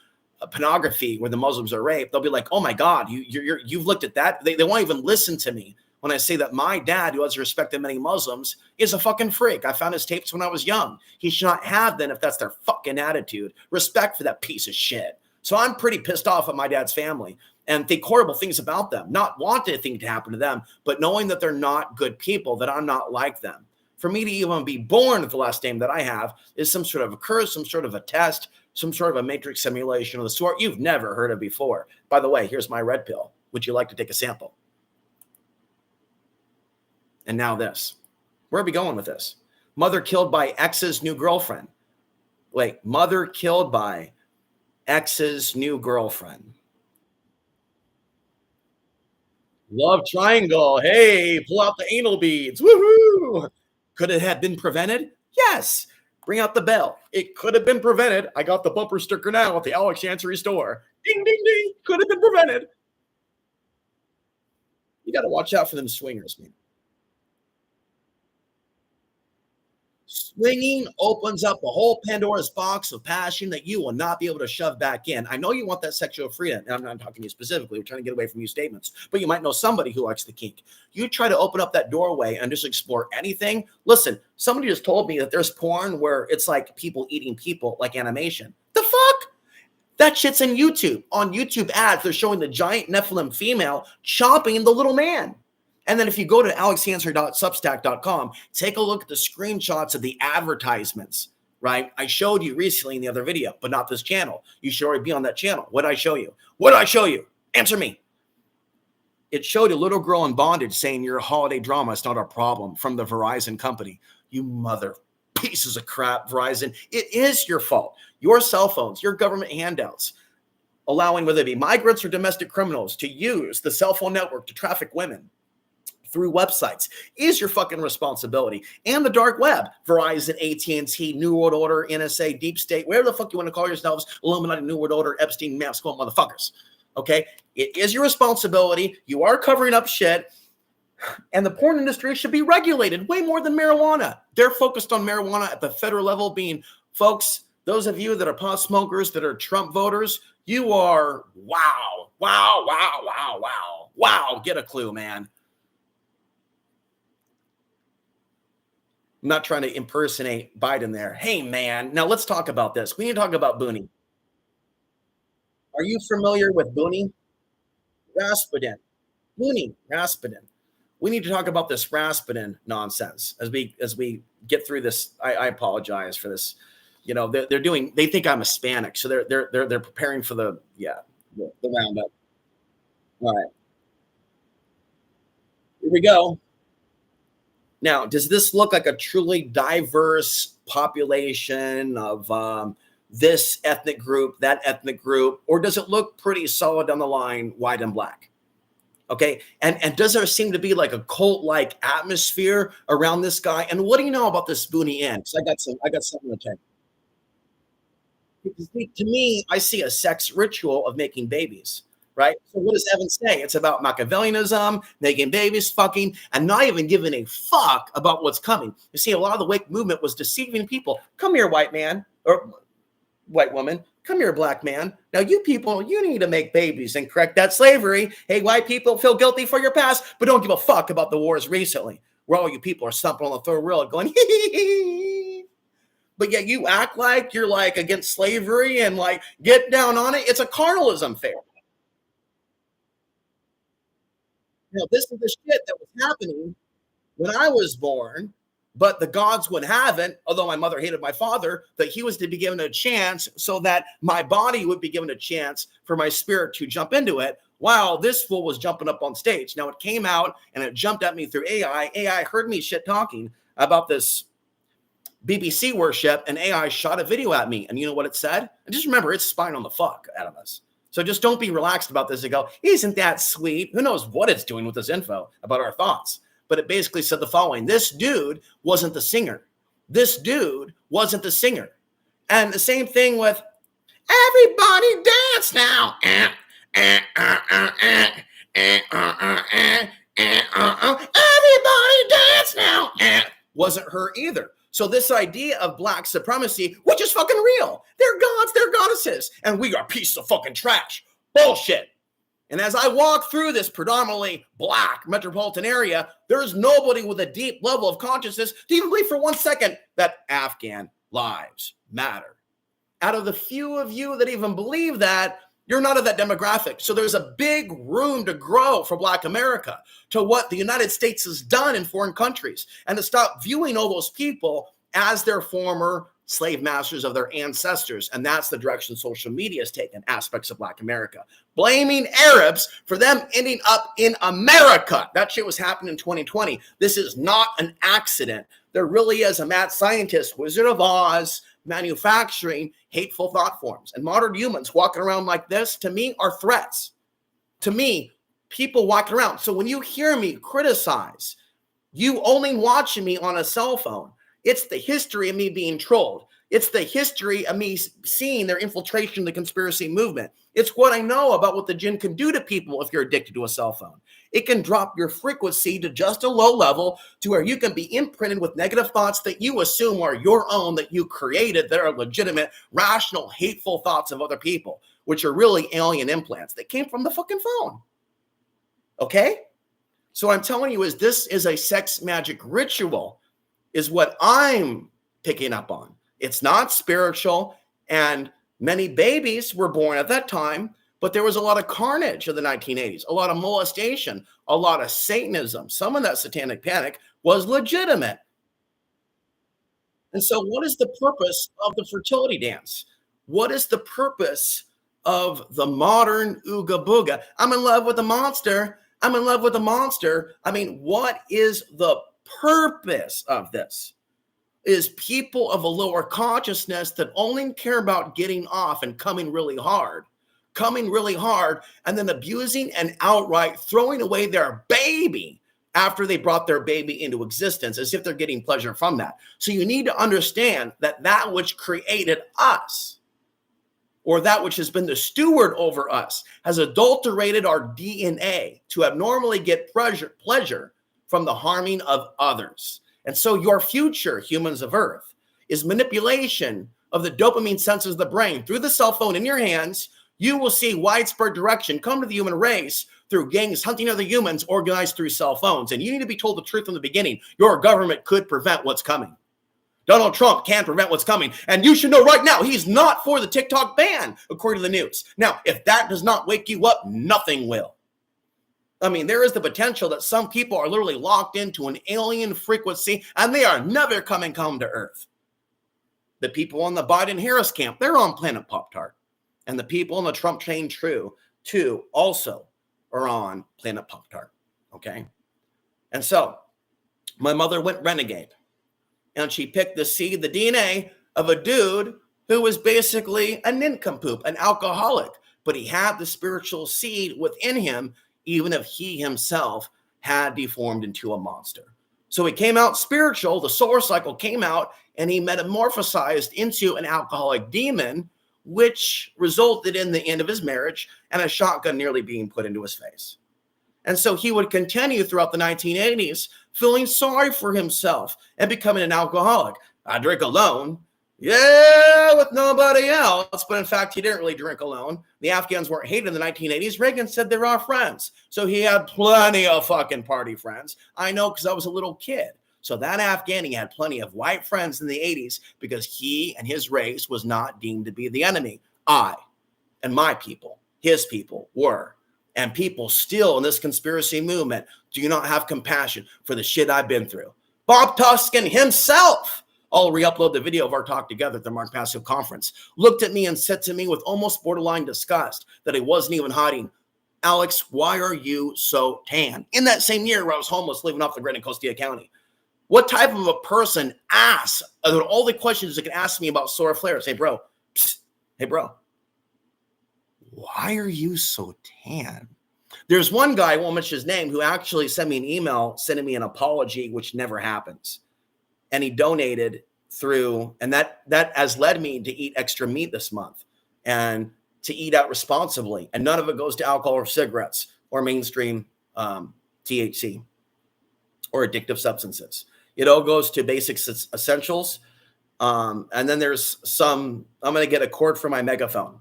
[SPEAKER 1] pornography where the Muslims are raped, they'll be like, "Oh my God, you've looked at that." They won't even listen to me when I say that my dad, who has respected many Muslims, is a fucking freak. I found his tapes when I was young. He should not have them if that's their fucking attitude. Respect for that piece of shit. So I'm pretty pissed off at my dad's family and think horrible things about them. Not want anything to happen to them, but knowing that they're not good people, that I'm not like them. For me to even be born with the last name that I have is some sort of a curse, some sort of a test, some sort of a matrix simulation of the sort you've never heard of before. By the way, here's my red pill. Would you like to take a sample? And now this. Where are we going with this? Mother killed by ex's new girlfriend. Wait, mother killed by ex's new girlfriend. Love triangle. Hey, pull out the anal beads. Woohoo! Could it have been prevented? Yes. Bring out the bell. It could have been prevented. I got the bumper sticker now at the Alex Chancery store. Ding, ding, ding. Could have been prevented. You got to watch out for them swingers, man. Swinging opens up a whole Pandora's box of passion that you will not be able to shove back in. I know you want that sexual freedom, and I'm not talking to you specifically. We're trying to get away from you statements, but you might know somebody who likes the kink. You try to open up that doorway and just explore anything. Listen, somebody just told me that there's porn where it's like people eating people, like animation. The fuck? That shit's in YouTube. On YouTube ads, they're showing the giant Nephilim female chomping the little man. And then if you go to alexhanser.substack.com, take a look at the screenshots of the advertisements, right? I showed you recently in the other video, but not this channel. You should already be on that channel. What did I show you? What did I show you? Answer me. It showed a little girl in bondage saying your holiday drama is not a problem from the Verizon company. You mother pieces of crap, Verizon. It is your fault. Your cell phones, your government handouts, allowing whether it be migrants or domestic criminals to use the cell phone network to traffic women through websites is your fucking responsibility. And the dark web, Verizon, AT&T, New World Order, NSA, Deep State, whatever the fuck you want to call yourselves, Illuminati, New World Order, Epstein, Maps, motherfuckers. Okay? It is your responsibility. You are covering up shit. And the porn industry should be regulated way more than marijuana. They're focused on marijuana at the federal level being, folks, those of you that are pot smokers, that are Trump voters, you are, wow, get a clue, man. I'm not trying to impersonate Biden there. Hey, man, now let's talk about this. We need to talk about Booney. Are you familiar with Booney? Rasputin. Booney, Rasputin. We need to talk about this Rasputin nonsense as we get through this. I apologize for this. You know, they think I'm Hispanic, so they're preparing for the roundup. All right. Here we go. Now, does this look like a truly diverse population of this ethnic group, that ethnic group, or does it look pretty solid down the line, white and black? Okay, and does there seem to be like a cult-like atmosphere around this guy? And what do you know about this Booney Inn? Because I got something to tell you. Because to me, I see a sex ritual of making babies. Right? So what does Evan say? It's about Machiavellianism, making babies, fucking, and not even giving a fuck about what's coming. You see, a lot of the wake movement was deceiving people. Come here, white man, or white woman. Come here, black man. Now, you people, you need to make babies and correct that slavery. Hey, white people, feel guilty for your past, but don't give a fuck about the wars recently, where all you people are stumping on the third rail going, hee hee hee. but yet you act like you're like against slavery and like get down on it. It's a carnalism fair. This is the shit that was happening when I was born, but the gods would have it, although my mother hated my father, that he was to be given a chance so that my body would be given a chance for my spirit to jump into it, while this fool was jumping up on stage. Now, it came out and it jumped at me through AI. AI heard me shit talking about this BBC worship, and AI shot a video at me. And you know what it said? And just remember, it's spying on the fuck out of us. So just don't be relaxed about this and go, isn't that sweet? Who knows what it's doing with this info about our thoughts? But it basically said the following: this dude wasn't the singer. This dude wasn't the singer. And the same thing with everybody dance now. Everybody dance now. Wasn't her either. So this idea of black supremacy, which is fucking real. They're gods, they're goddesses, and we are a piece of fucking trash. Bullshit. And as I walk through this predominantly black metropolitan area, there's nobody with a deep level of consciousness to even believe for 1 second that Afghan lives matter. Out of the few of you that even believe that, you're not of that demographic. So there's a big room to grow for Black America to what the United States has done in foreign countries, and to stop viewing all those people as their former slave masters of their ancestors. And that's the direction social media has taken aspects of Black America. Blaming Arabs for them ending up in America. That shit was happening in 2020. This is not an accident. There really is a mad scientist, Wizard of Oz, manufacturing hateful thought forms. And modern humans walking around like this, to me, are threats. To me, people walking around. So when you hear me criticize, you only watching me on a cell phone. It's the history of me being trolled. It's the history of me seeing their infiltration of the conspiracy movement. It's what I know about what the jinn can do to people if you're addicted to a cell phone. It can drop your frequency to just a low level to where you can be imprinted with negative thoughts that you assume are your own, that you created, that are legitimate, rational, hateful thoughts of other people, which are really alien implants that came from the fucking phone. Okay? So what I'm telling you is this is a sex magic ritual, is what I'm picking up on. It's not spiritual, and many babies were born at that time, but there was a lot of carnage in the 1980s, a lot of molestation, a lot of Satanism. Some of that satanic panic was legitimate. And so what is the purpose of the fertility dance? What is the purpose of the modern ooga booga? I'm in love with a monster. I'm in love with a monster. I mean, what is the purpose of this? Is people of a lower consciousness that only care about getting off and coming really hard, and then abusing and outright throwing away their baby after they brought their baby into existence, as if they're getting pleasure from that. So you need to understand that that which created us, or that which has been the steward over us, has adulterated our DNA to abnormally get pleasure from the harming of others. And so your future, humans of Earth, is manipulation of the dopamine senses of the brain through the cell phone in your hands. You will see widespread direction come to the human race through gangs hunting other humans organized through cell phones. And you need to be told the truth from the beginning. Your government could prevent what's coming. Donald Trump can prevent what's coming. And you should know right now, he's not for the TikTok ban, according to the news. Now, if that does not wake you up, nothing will. I mean, there is the potential that some people are literally locked into an alien frequency and they are never coming home to Earth. The people on the Biden-Harris camp, they're on Planet Pop-Tart. And the people on the Trump train too, also are on Planet Pop-Tart, okay? And so my mother went renegade, and she picked the seed, the DNA of a dude who was basically a nincompoop, an alcoholic, but he had the spiritual seed within him, even if he himself had deformed into a monster. So he came out spiritual, the solar cycle came out, and he metamorphosized into an alcoholic demon, which resulted in the end of his marriage and a shotgun nearly being put into his face. And so he would continue throughout the 1980s feeling sorry for himself and becoming an alcoholic. I drink alone. Yeah, with nobody else. But in fact, he didn't really drink alone. The Afghans weren't hated in the 1980s. Reagan said they were our friends. So he had plenty of fucking party friends. I know, because I was a little kid. So that Afghani had plenty of white friends in the 80s because he and his race was not deemed to be the enemy. I and my people, his people, were. And people still in this conspiracy movement do not have compassion for the shit I've been through. Bob Tuskin himself, I'll re-upload the video of our talk together at the Mark Passive Conference, looked at me and said to me with almost borderline disgust that he wasn't even hiding, Alex, why are you so tan? In that same year where I was homeless living off the grid in Costilla County. What type of a person asks, all the questions they can ask me about solar flares? Hey, bro, hey, bro, why are you so tan? There's one guy, I won't mention his name, who actually sent me an email sending me an apology, which never happens. And he donated through, and that has led me to eat extra meat this month and to eat out responsibly. And none of it goes to alcohol or cigarettes or mainstream THC or addictive substances. It all goes to basic essentials. And then there's some, I'm going to get a cord for my megaphone.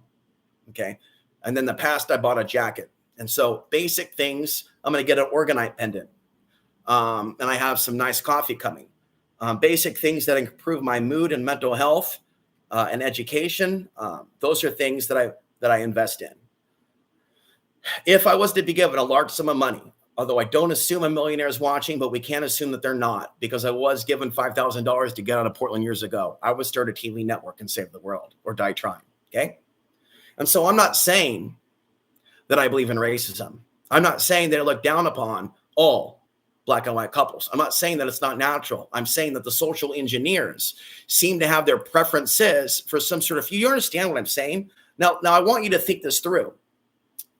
[SPEAKER 1] Okay. And then the past, I bought a jacket. And so basic things, I'm going to get an orgonite pendant. And I have some nice coffee coming. Basic things that improve my mood and mental health and education. Those are things that I invest in. If I was to be given a large sum of money, although I don't assume a millionaire is watching, but we can't assume that they're not, because I was given $5,000 to get out of Portland years ago. I would start a TV network and save the world or die trying. Okay. And so I'm not saying that I believe in racism. I'm not saying that I look down upon all black and white couples. I'm not saying that it's not natural. I'm saying that the social engineers seem to have their preferences for some sort of, you understand what I'm saying? Now I want you to think this through.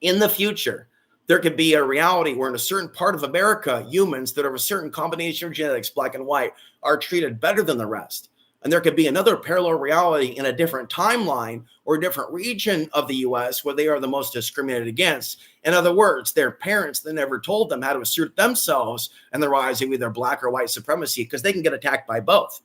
[SPEAKER 1] In the future, there could be a reality where in a certain part of America, humans that are of a certain combination of genetics, black and white, are treated better than the rest. And there could be another parallel reality in a different timeline or a different region of the U.S. where they are the most discriminated against. In other words, their parents that never told them how to assert themselves and the rise of either black or white supremacy, because they can get attacked by both.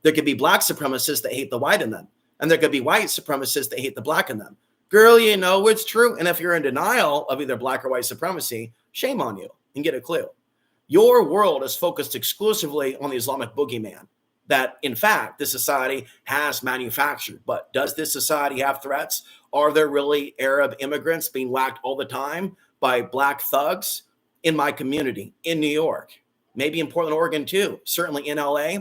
[SPEAKER 1] There could be black supremacists that hate the white in them, and there could be white supremacists that hate the black in them. Girl, you know it's true. And if you're in denial of either black or white supremacy, shame on you and get a clue. Your world is focused exclusively on the Islamic boogeyman that, in fact, this society has manufactured. But does this society have threats? Are there really Arab immigrants being whacked all the time by black thugs? In my community, in New York, maybe in Portland, Oregon, too, certainly in LA.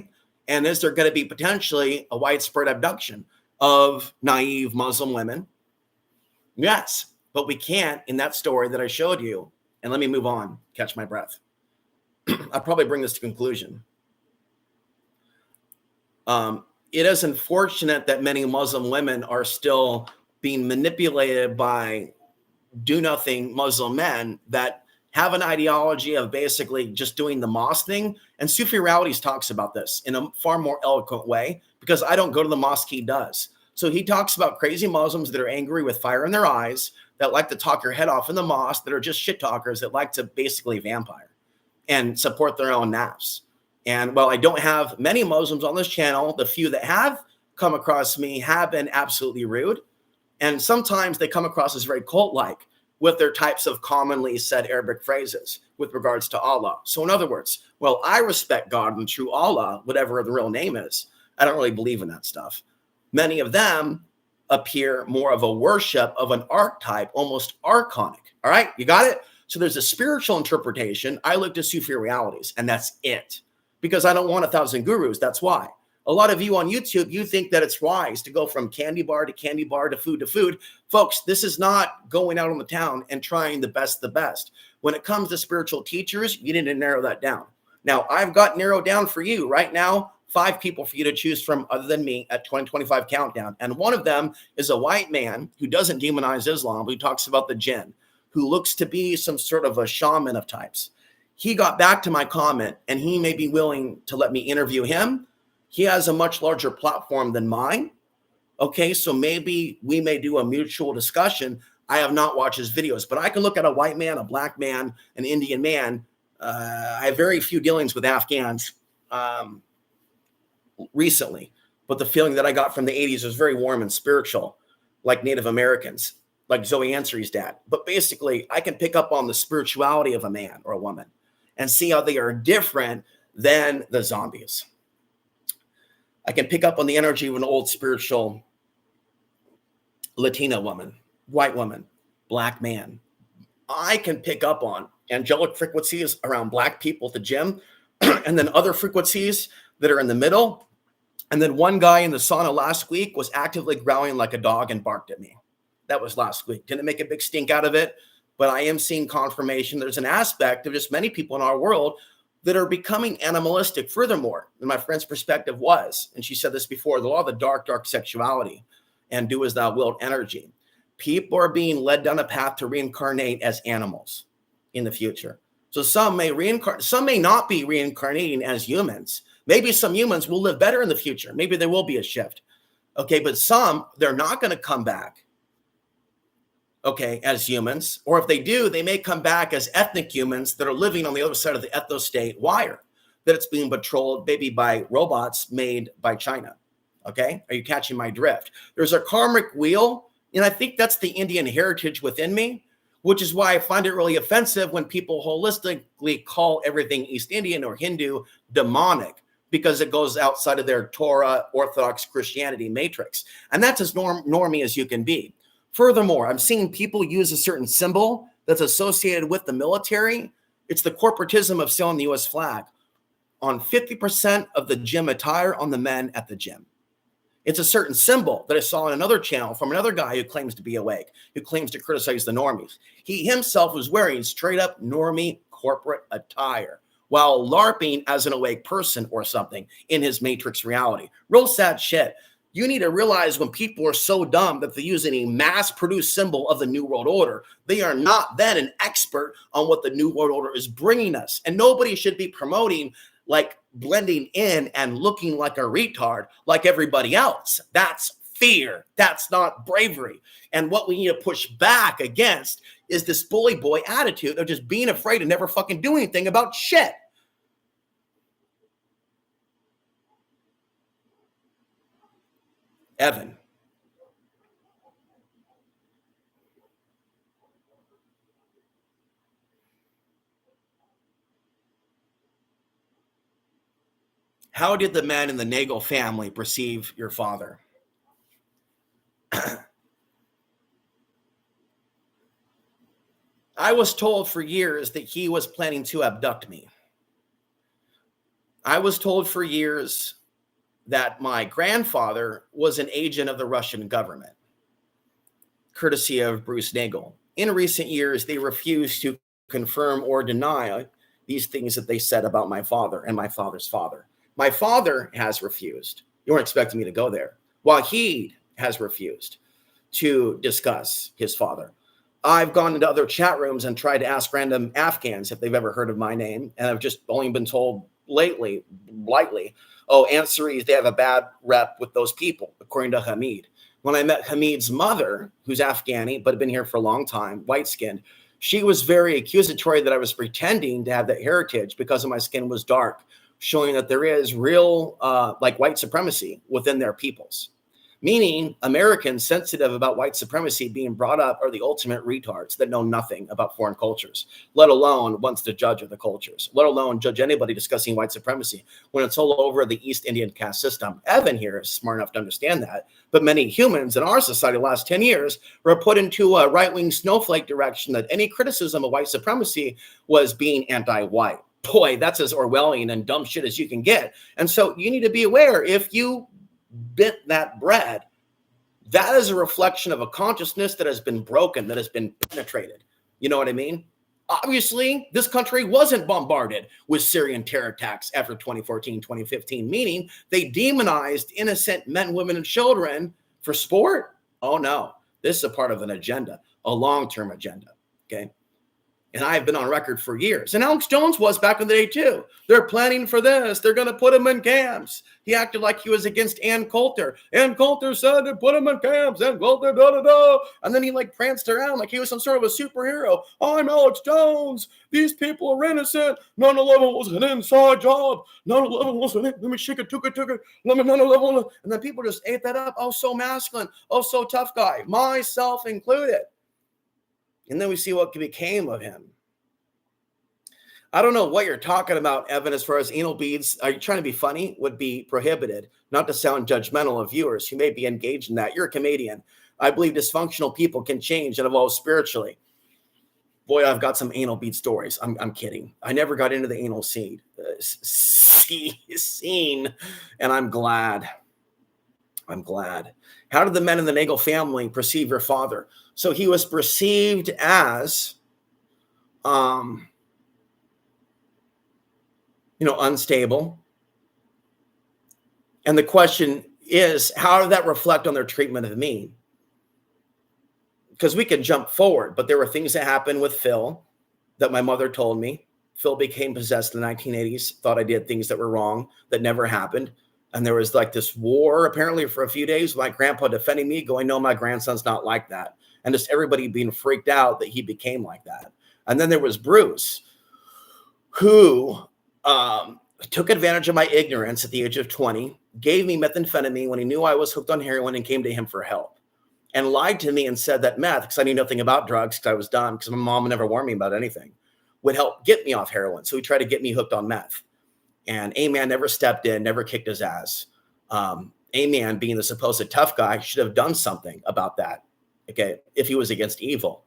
[SPEAKER 1] And is there going to be potentially a widespread abduction of naive Muslim women? Yes, but we can't in that story that I showed you. And let me move on, catch my breath. I'll probably bring this to conclusion. It is unfortunate that many Muslim women are still being manipulated by do-nothing Muslim men that have an ideology of basically just doing the mosque thing. And Sufi Realities talks about this in a far more eloquent way, because I don't go to the mosque, he does. So he talks about crazy Muslims that are angry with fire in their eyes, that like to talk your head off in the mosque, that are just shit talkers, that like to basically vampire and support their own nafs. And while I don't have many Muslims on this channel, the few that have come across me have been absolutely rude. And sometimes they come across as very cult-like with their types of commonly said Arabic phrases with regards to Allah. So in other words, well, I respect God and true Allah, whatever the real name is. I don't really believe in that stuff. Many of them appear more of a worship of an archetype, almost archonic. All right, you got it? So there's a spiritual interpretation. I look to Sufi Realities, and that's it. Because I don't want 1,000 gurus. That's why. A lot of you on YouTube, you think that it's wise to go from candy bar to food to food. Folks, this is not going out on the town and trying the best. When it comes to spiritual teachers, you need to narrow that down. Now, I've got narrowed down for you right now, 5 people for you to choose from other than me at 2025 countdown. And one of them is a white man who doesn't demonize Islam, but he talks about the jinn, who looks to be some sort of a shaman of types. He got back to my comment, and he may be willing to let me interview him. He has a much larger platform than mine. Okay, so maybe we may do a mutual discussion. I have not watched his videos, but I can look at a white man, a black man, an Indian man. I have very few dealings with Afghans recently, but the feeling that I got from the 80s was very warm and spiritual, like Native Americans, like Zoe Ansari's dad. But basically, I can pick up on the spirituality of a man or a woman and see how they are different than the zombies. I can pick up on the energy of an old spiritual Latina woman, white woman, black man. I can pick up on angelic frequencies around black people at the gym, and then other frequencies that are in the middle. And then one guy in the sauna last week was actively growling like a dog and barked at me. That was last week. Didn't make a big stink out of it, but I am seeing confirmation there's an aspect of just many people in our world that are becoming animalistic. Furthermore, and my friend's perspective was, and she said this before, the law of the dark sexuality and do as thou wilt energy. People are being led down a path to reincarnate as animals in the future. So some may reincarnate, some may not be reincarnating as humans. Maybe some humans will live better in the future. Maybe there will be a shift. Okay, but some, they're not going to come back, okay, as humans. Or if they do, they may come back as ethnic humans that are living on the other side of the ethnostate wire, that it's being patrolled maybe by robots made by China. Okay, are you catching my drift? There's a karmic wheel, and I think that's the Indian heritage within me, which is why I find it really offensive when people holistically call everything East Indian or Hindu demonic, because it goes outside of their Torah, Orthodox Christianity matrix. And that's as normie as you can be. Furthermore, I'm seeing people use a certain symbol that's associated with the military. It's the corporatism of selling the U.S. flag on 50% of the gym attire on the men at the gym. It's a certain symbol that I saw on another channel from another guy who claims to be awake, who claims to criticize the normies. He himself was wearing straight up normie corporate attire while LARPing as an awake person or something in his matrix reality. Real sad shit. You need to realize when people are so dumb that they're using a mass-produced symbol of the New World Order, they are not then an expert on what the New World Order is bringing us. And nobody should be promoting like blending in and looking like a retard like everybody else. That's fear. That's not bravery. And what we need to push back against is this bully boy attitude of just being afraid and never fucking doing anything about shit. Evan. How did the men in the Nagel family perceive your father? I was told for years that he was planning to abduct me. I was told for years that my grandfather was an agent of the Russian government, courtesy of Bruce Nagel. In recent years, they refused to confirm or deny these things that they said about my father and my father's father. My father has refused. You weren't expecting me to go there. Wahid has refused to discuss his father. I've gone into other chat rooms and tried to ask random Afghans if they've ever heard of my name, and I've just only been told lightly, oh, Ansari's, they have a bad rep with those people, according to Hamid. When I met Hamid's mother, who's Afghani, but had been here for a long time, white-skinned, she was very accusatory that I was pretending to have that heritage because of my skin was dark, showing that there is real like white supremacy within their peoples. Meaning Americans sensitive about white supremacy being brought up are the ultimate retards that know nothing about foreign cultures, let alone wants to judge of the cultures, let alone judge anybody discussing white supremacy when it's all over the East Indian caste system. Evan here is smart enough to understand that, but many humans in our society the last 10 years were put into a right-wing snowflake direction that any criticism of white supremacy was being anti-white. Boy, that's as Orwellian and dumb shit as you can get. And so you need to be aware, if you bit that bread, that is a reflection of a consciousness that has been broken, that has been penetrated. You know what I mean? Obviously, this country wasn't bombarded with Syrian terror attacks after 2014, 2015, meaning they demonized innocent men, women, and children for sport. Oh no, this is a part of an agenda, a long-term agenda, okay? And I've been on record for years. And Alex Jones was back in the day too. They're planning for this. They're going to put him in camps. He acted like he was against Ann Coulter. Ann Coulter said to put him in camps. Ann Coulter, da-da-da. And then he like pranced around like he was some sort of a superhero. I'm Alex Jones. These people are innocent. 9/11 was an inside job. 9/11 was an, let me shake it, took it. Let me 9/11. And then people just ate that up. Oh, so masculine. Oh, so tough guy. Myself included. And then we see what became of him. I don't know what you're talking about, Evan, as far as anal beads. Are you trying to be funny? Would be prohibited, not to sound judgmental of viewers who may be engaged in that. You're a comedian. I believe dysfunctional people can change and evolve spiritually. Boy, I've got some anal bead stories. I'm kidding. I never got into the anal scene, and I'm glad. I'm glad. How did the men in the Nagel family perceive your father? So he was perceived as, unstable. And the question is, how did that reflect on their treatment of me? Because we can jump forward, but there were things that happened with Phil that my mother told me. Phil became possessed in the 1980s, thought I did things that were wrong, that never happened. And there was like this war apparently for a few days, my grandpa defending me, going, no, my grandson's not like that. And just everybody being freaked out that he became like that. And then there was Bruce, who took advantage of my ignorance at the age of 20, gave me methamphetamine when he knew I was hooked on heroin and came to him for help. And lied to me and said that meth, because I knew nothing about drugs, because I was dumb, because my mom never warned me about anything, would help get me off heroin. So he tried to get me hooked on meth. And A-Man never stepped in, never kicked his ass. A-Man, being the supposed tough guy, should have done something about that, okay, if he was against evil.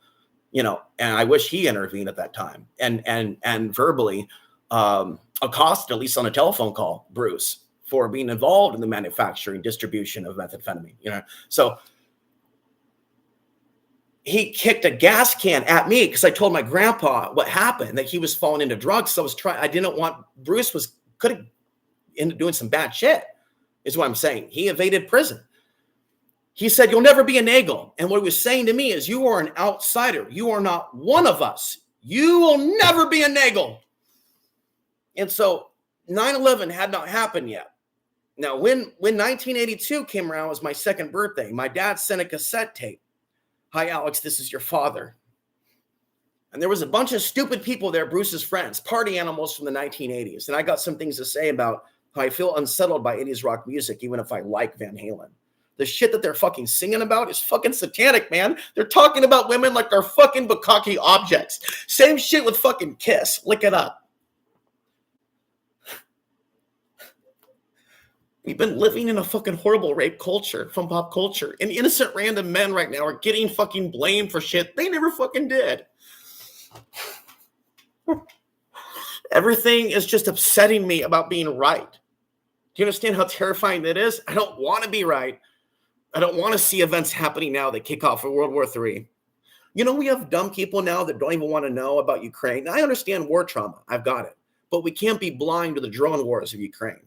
[SPEAKER 1] And I wish he intervened at that time and verbally accosted, at least on a telephone call, Bruce, for being involved in the manufacturing, distribution of methamphetamine. So he kicked a gas can at me because I told my grandpa what happened, that he was falling into drugs. So I didn't want, Bruce could have ended up doing some bad shit, is what I'm saying. He evaded prison. He said, you'll never be a Nagel. And what he was saying to me is, you are an outsider. You are not one of us. You will never be a Nagel. And so 9/11 had not happened yet. Now, when 1982 came around, it was my second birthday. My dad sent a cassette tape. Hi, Alex, this is your father. And there was a bunch of stupid people there, Bruce's friends, party animals from the 1980s. And I got some things to say about how I feel unsettled by 80s rock music, even if I like Van Halen. The shit that they're fucking singing about is fucking satanic, man. They're talking about women like they're fucking bukkake objects. Same shit with fucking Kiss. Look it up. We've been living in a fucking horrible rape culture from pop culture. And innocent random men right now are getting fucking blamed for shit they never fucking did. Everything is just upsetting me about being right. Do you understand how terrifying that is? I don't want to be right. I don't want to see events happening now that kick off for World War III. We have dumb people now that don't even want to know about Ukraine. I understand war trauma. I've got it. But we can't be blind to the drone wars of Ukraine.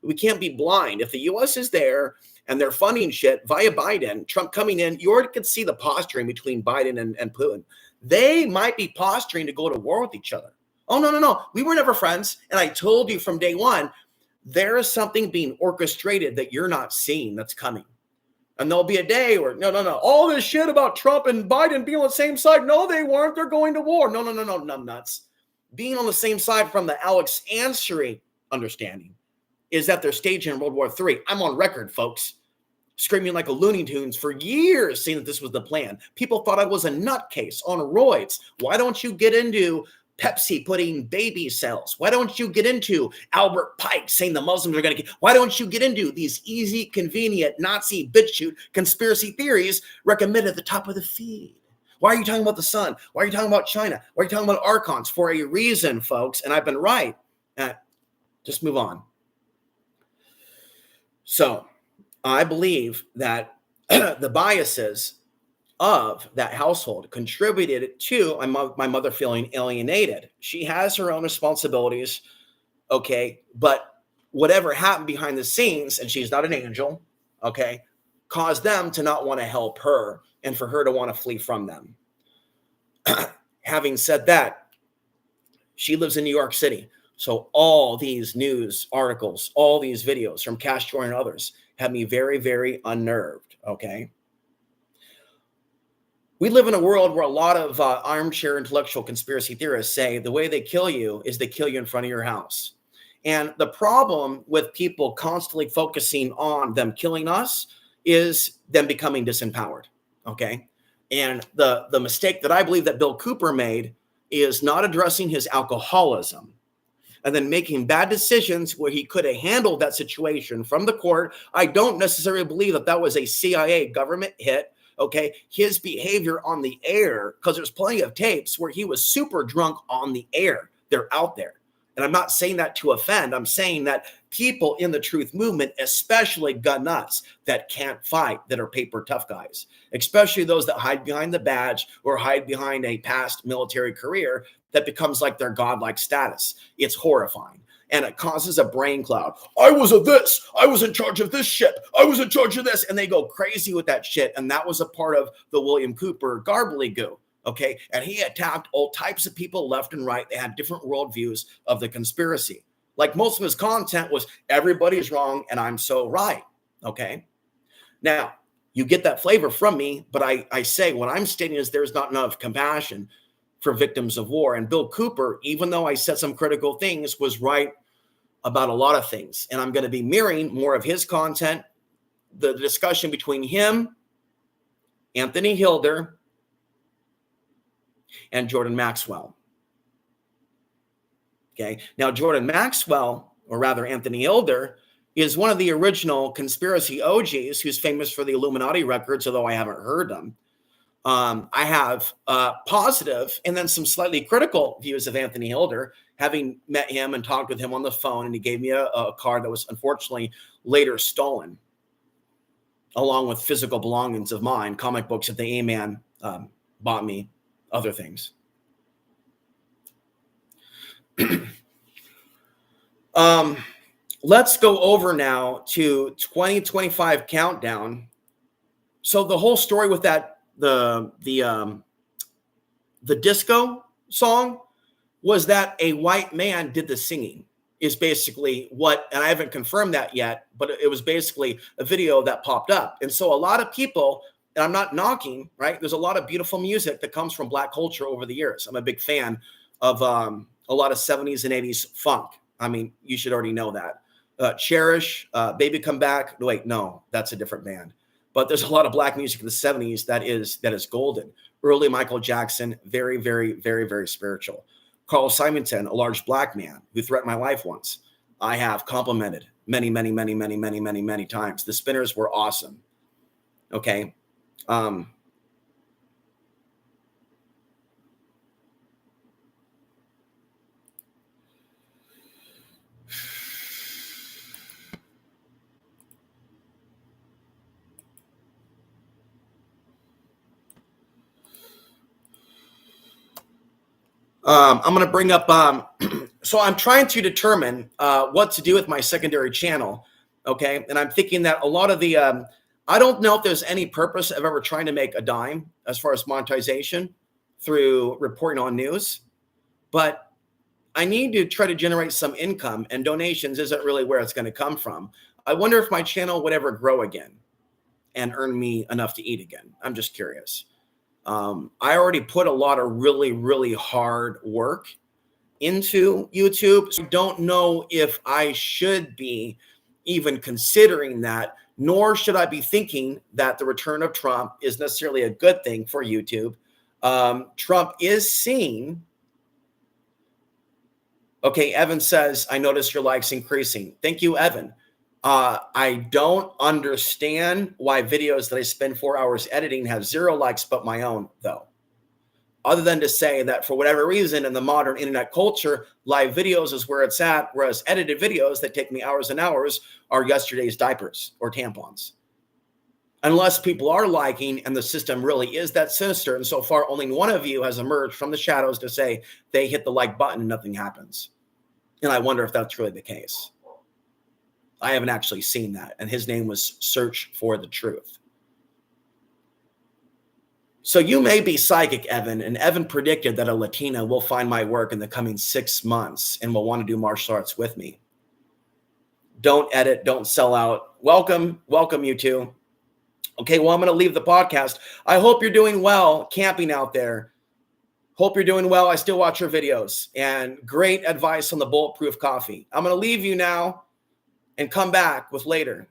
[SPEAKER 1] We can't be blind. If the U.S. is there and they're funding shit via Biden, Trump coming in, you already can see the posturing between Biden and Putin. They might be posturing to go to war with each other. Oh, no. We were never friends. And I told you from day one, there is something being orchestrated that you're not seeing that's coming. And there'll be a day where, no. All this shit about Trump and Biden being on the same side. No, they weren't. They're going to war. No, nuts. Being on the same side from the Alex Ansary understanding is that they're staging World War III. I'm on record, folks, screaming like a Looney Tunes for years, saying that this was the plan. People thought I was a nutcase on roids. Why don't you get into Pepsi putting baby cells? Why don't you get into Albert Pike saying the Muslims are going to get? Why don't you get into these easy, convenient Nazi BitChute conspiracy theories recommended at the top of the feed? Why are you talking about the sun? Why are you talking about China? Why are you talking about archons? For a reason, folks. And I've been right. Just move on. So I believe that the biases of that household contributed to my mother feeling alienated. She has her own responsibilities, okay, but whatever happened behind the scenes, and she's not an angel, okay, caused them to not want to help her and for her to want to flee from them. Having said that, she lives in New York City. So all these news articles, all these videos from Cash Joy and others have me very, very unnerved, okay? We live in a world where a lot of armchair intellectual conspiracy theorists say the way they kill you is they kill you in front of your house. And the problem with people constantly focusing on them killing us is them becoming disempowered, okay? And the mistake that I believe that Bill Cooper made is not addressing his alcoholism and then making bad decisions where he could have handled that situation from the court. I don't necessarily believe that that was a CIA government hit. Okay, his behavior on the air, because there's plenty of tapes where he was super drunk on the air. They're out there. And I'm not saying that to offend. I'm saying that people in the truth movement, especially gun nuts that can't fight, that are paper tough guys, especially those that hide behind the badge or hide behind a past military career, that becomes like their godlike status. It's horrifying. And it causes a brain cloud. I was a this. I was in charge of this shit. I was in charge of this. And they go crazy with that shit. And that was a part of the William Cooper garbly-goo. Okay. And he attacked all types of people left and right. They had different worldviews of the conspiracy. Like most of his content was everybody's wrong and I'm so right. Okay. Now, you get that flavor from me, but I say what I'm stating is there's not enough compassion for victims of war. And Bill Cooper, even though I said some critical things, was right about a lot of things. And I'm going to be mirroring more of his content, the discussion between him, Anthony Hilder, and Jordan Maxwell. Okay. Now, Jordan Maxwell, or rather Anthony Hilder, is one of the original conspiracy OGs who's famous for the Illuminati records, although I haven't heard them. I have positive and then some slightly critical views of Anthony Hilder, having met him and talked with him on the phone, and he gave me a card that was unfortunately later stolen, along with physical belongings of mine, comic books that the A-Man bought me, other things. Let's go over now to 2025 countdown. So the whole story with that, the disco song, was that a white man did the singing, is basically what, and I haven't confirmed that yet, but it was basically a video that popped up. And so a lot of people, and I'm not knocking, right? There's a lot of beautiful music that comes from Black culture over the years. I'm a big fan of a lot of 70s and 80s funk. I mean, you should already know that. Cherish, Baby Come Back. Wait, no, that's a different band. But there's a lot of Black music in the 70s that is golden. Early Michael Jackson, very, very, very, very spiritual. Carl Simonton, a large Black man who threatened my life once, I have complimented many, many, many, many, many, many, many times. The Spinners were awesome. Okay. I'm going to bring up, so I'm trying to determine what to do with my secondary channel, okay? And I'm thinking that a lot of the, I don't know if there's any purpose of ever trying to make a dime as far as monetization through reporting on news, but I need to try to generate some income, and donations isn't really where it's going to come from. I wonder if my channel would ever grow again and earn me enough to eat again. I'm just curious. I already put a lot of really, really hard work into YouTube. So I don't know if I should be even considering that, nor should I be thinking that the return of Trump is necessarily a good thing for YouTube. Trump is seen. Okay, Evan says, I noticed your likes increasing. Thank you, Evan. I don't understand why videos that I spend 4 hours editing have 0 likes but my own, though. Other than to say that for whatever reason in the modern internet culture, live videos is where it's at, whereas edited videos that take me hours and hours are yesterday's diapers or tampons. Unless people are liking and the system really is that sinister, and so far only one of you has emerged from the shadows to say they hit the like button and nothing happens. And I wonder if that's really the case. I haven't actually seen that. And his name was Search for the Truth. So you may be psychic, Evan, and Evan predicted that a Latina will find my work in the coming 6 months and will want to do martial arts with me. Don't edit, don't sell out. Welcome, you two. Okay, well, I'm going to leave the podcast. I hope you're doing well camping out there. Hope you're doing well. I still watch your videos, and great advice on the bulletproof coffee. I'm going to leave you now and come back with later.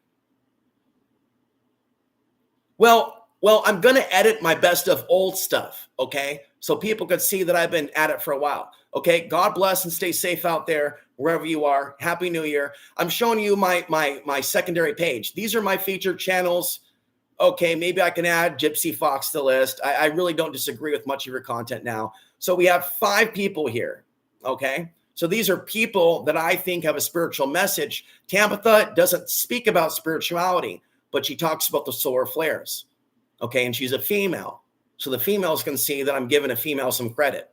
[SPEAKER 1] Well, Well, I'm going to edit my best of old stuff, okay? So people could see that I've been at it for a while, okay? God bless and stay safe out there, wherever you are. Happy New Year. I'm showing you my secondary page. These are my featured channels. Okay, maybe I can add Gypsy Fox to the list. I really don't disagree with much of your content now. So we have 5 people here, okay? So these are people that I think have a spiritual message. Tabitha doesn't speak about spirituality, but she talks about the solar flares. Okay, and she's a female. So the females can see that I'm giving a female some credit.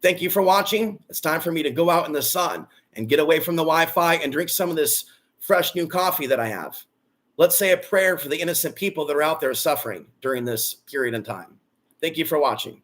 [SPEAKER 1] Thank you for watching. It's time for me to go out in the sun and get away from the Wi-Fi and drink some of this fresh new coffee that I have. Let's say a prayer for the innocent people that are out there suffering during this period in time. Thank you for watching.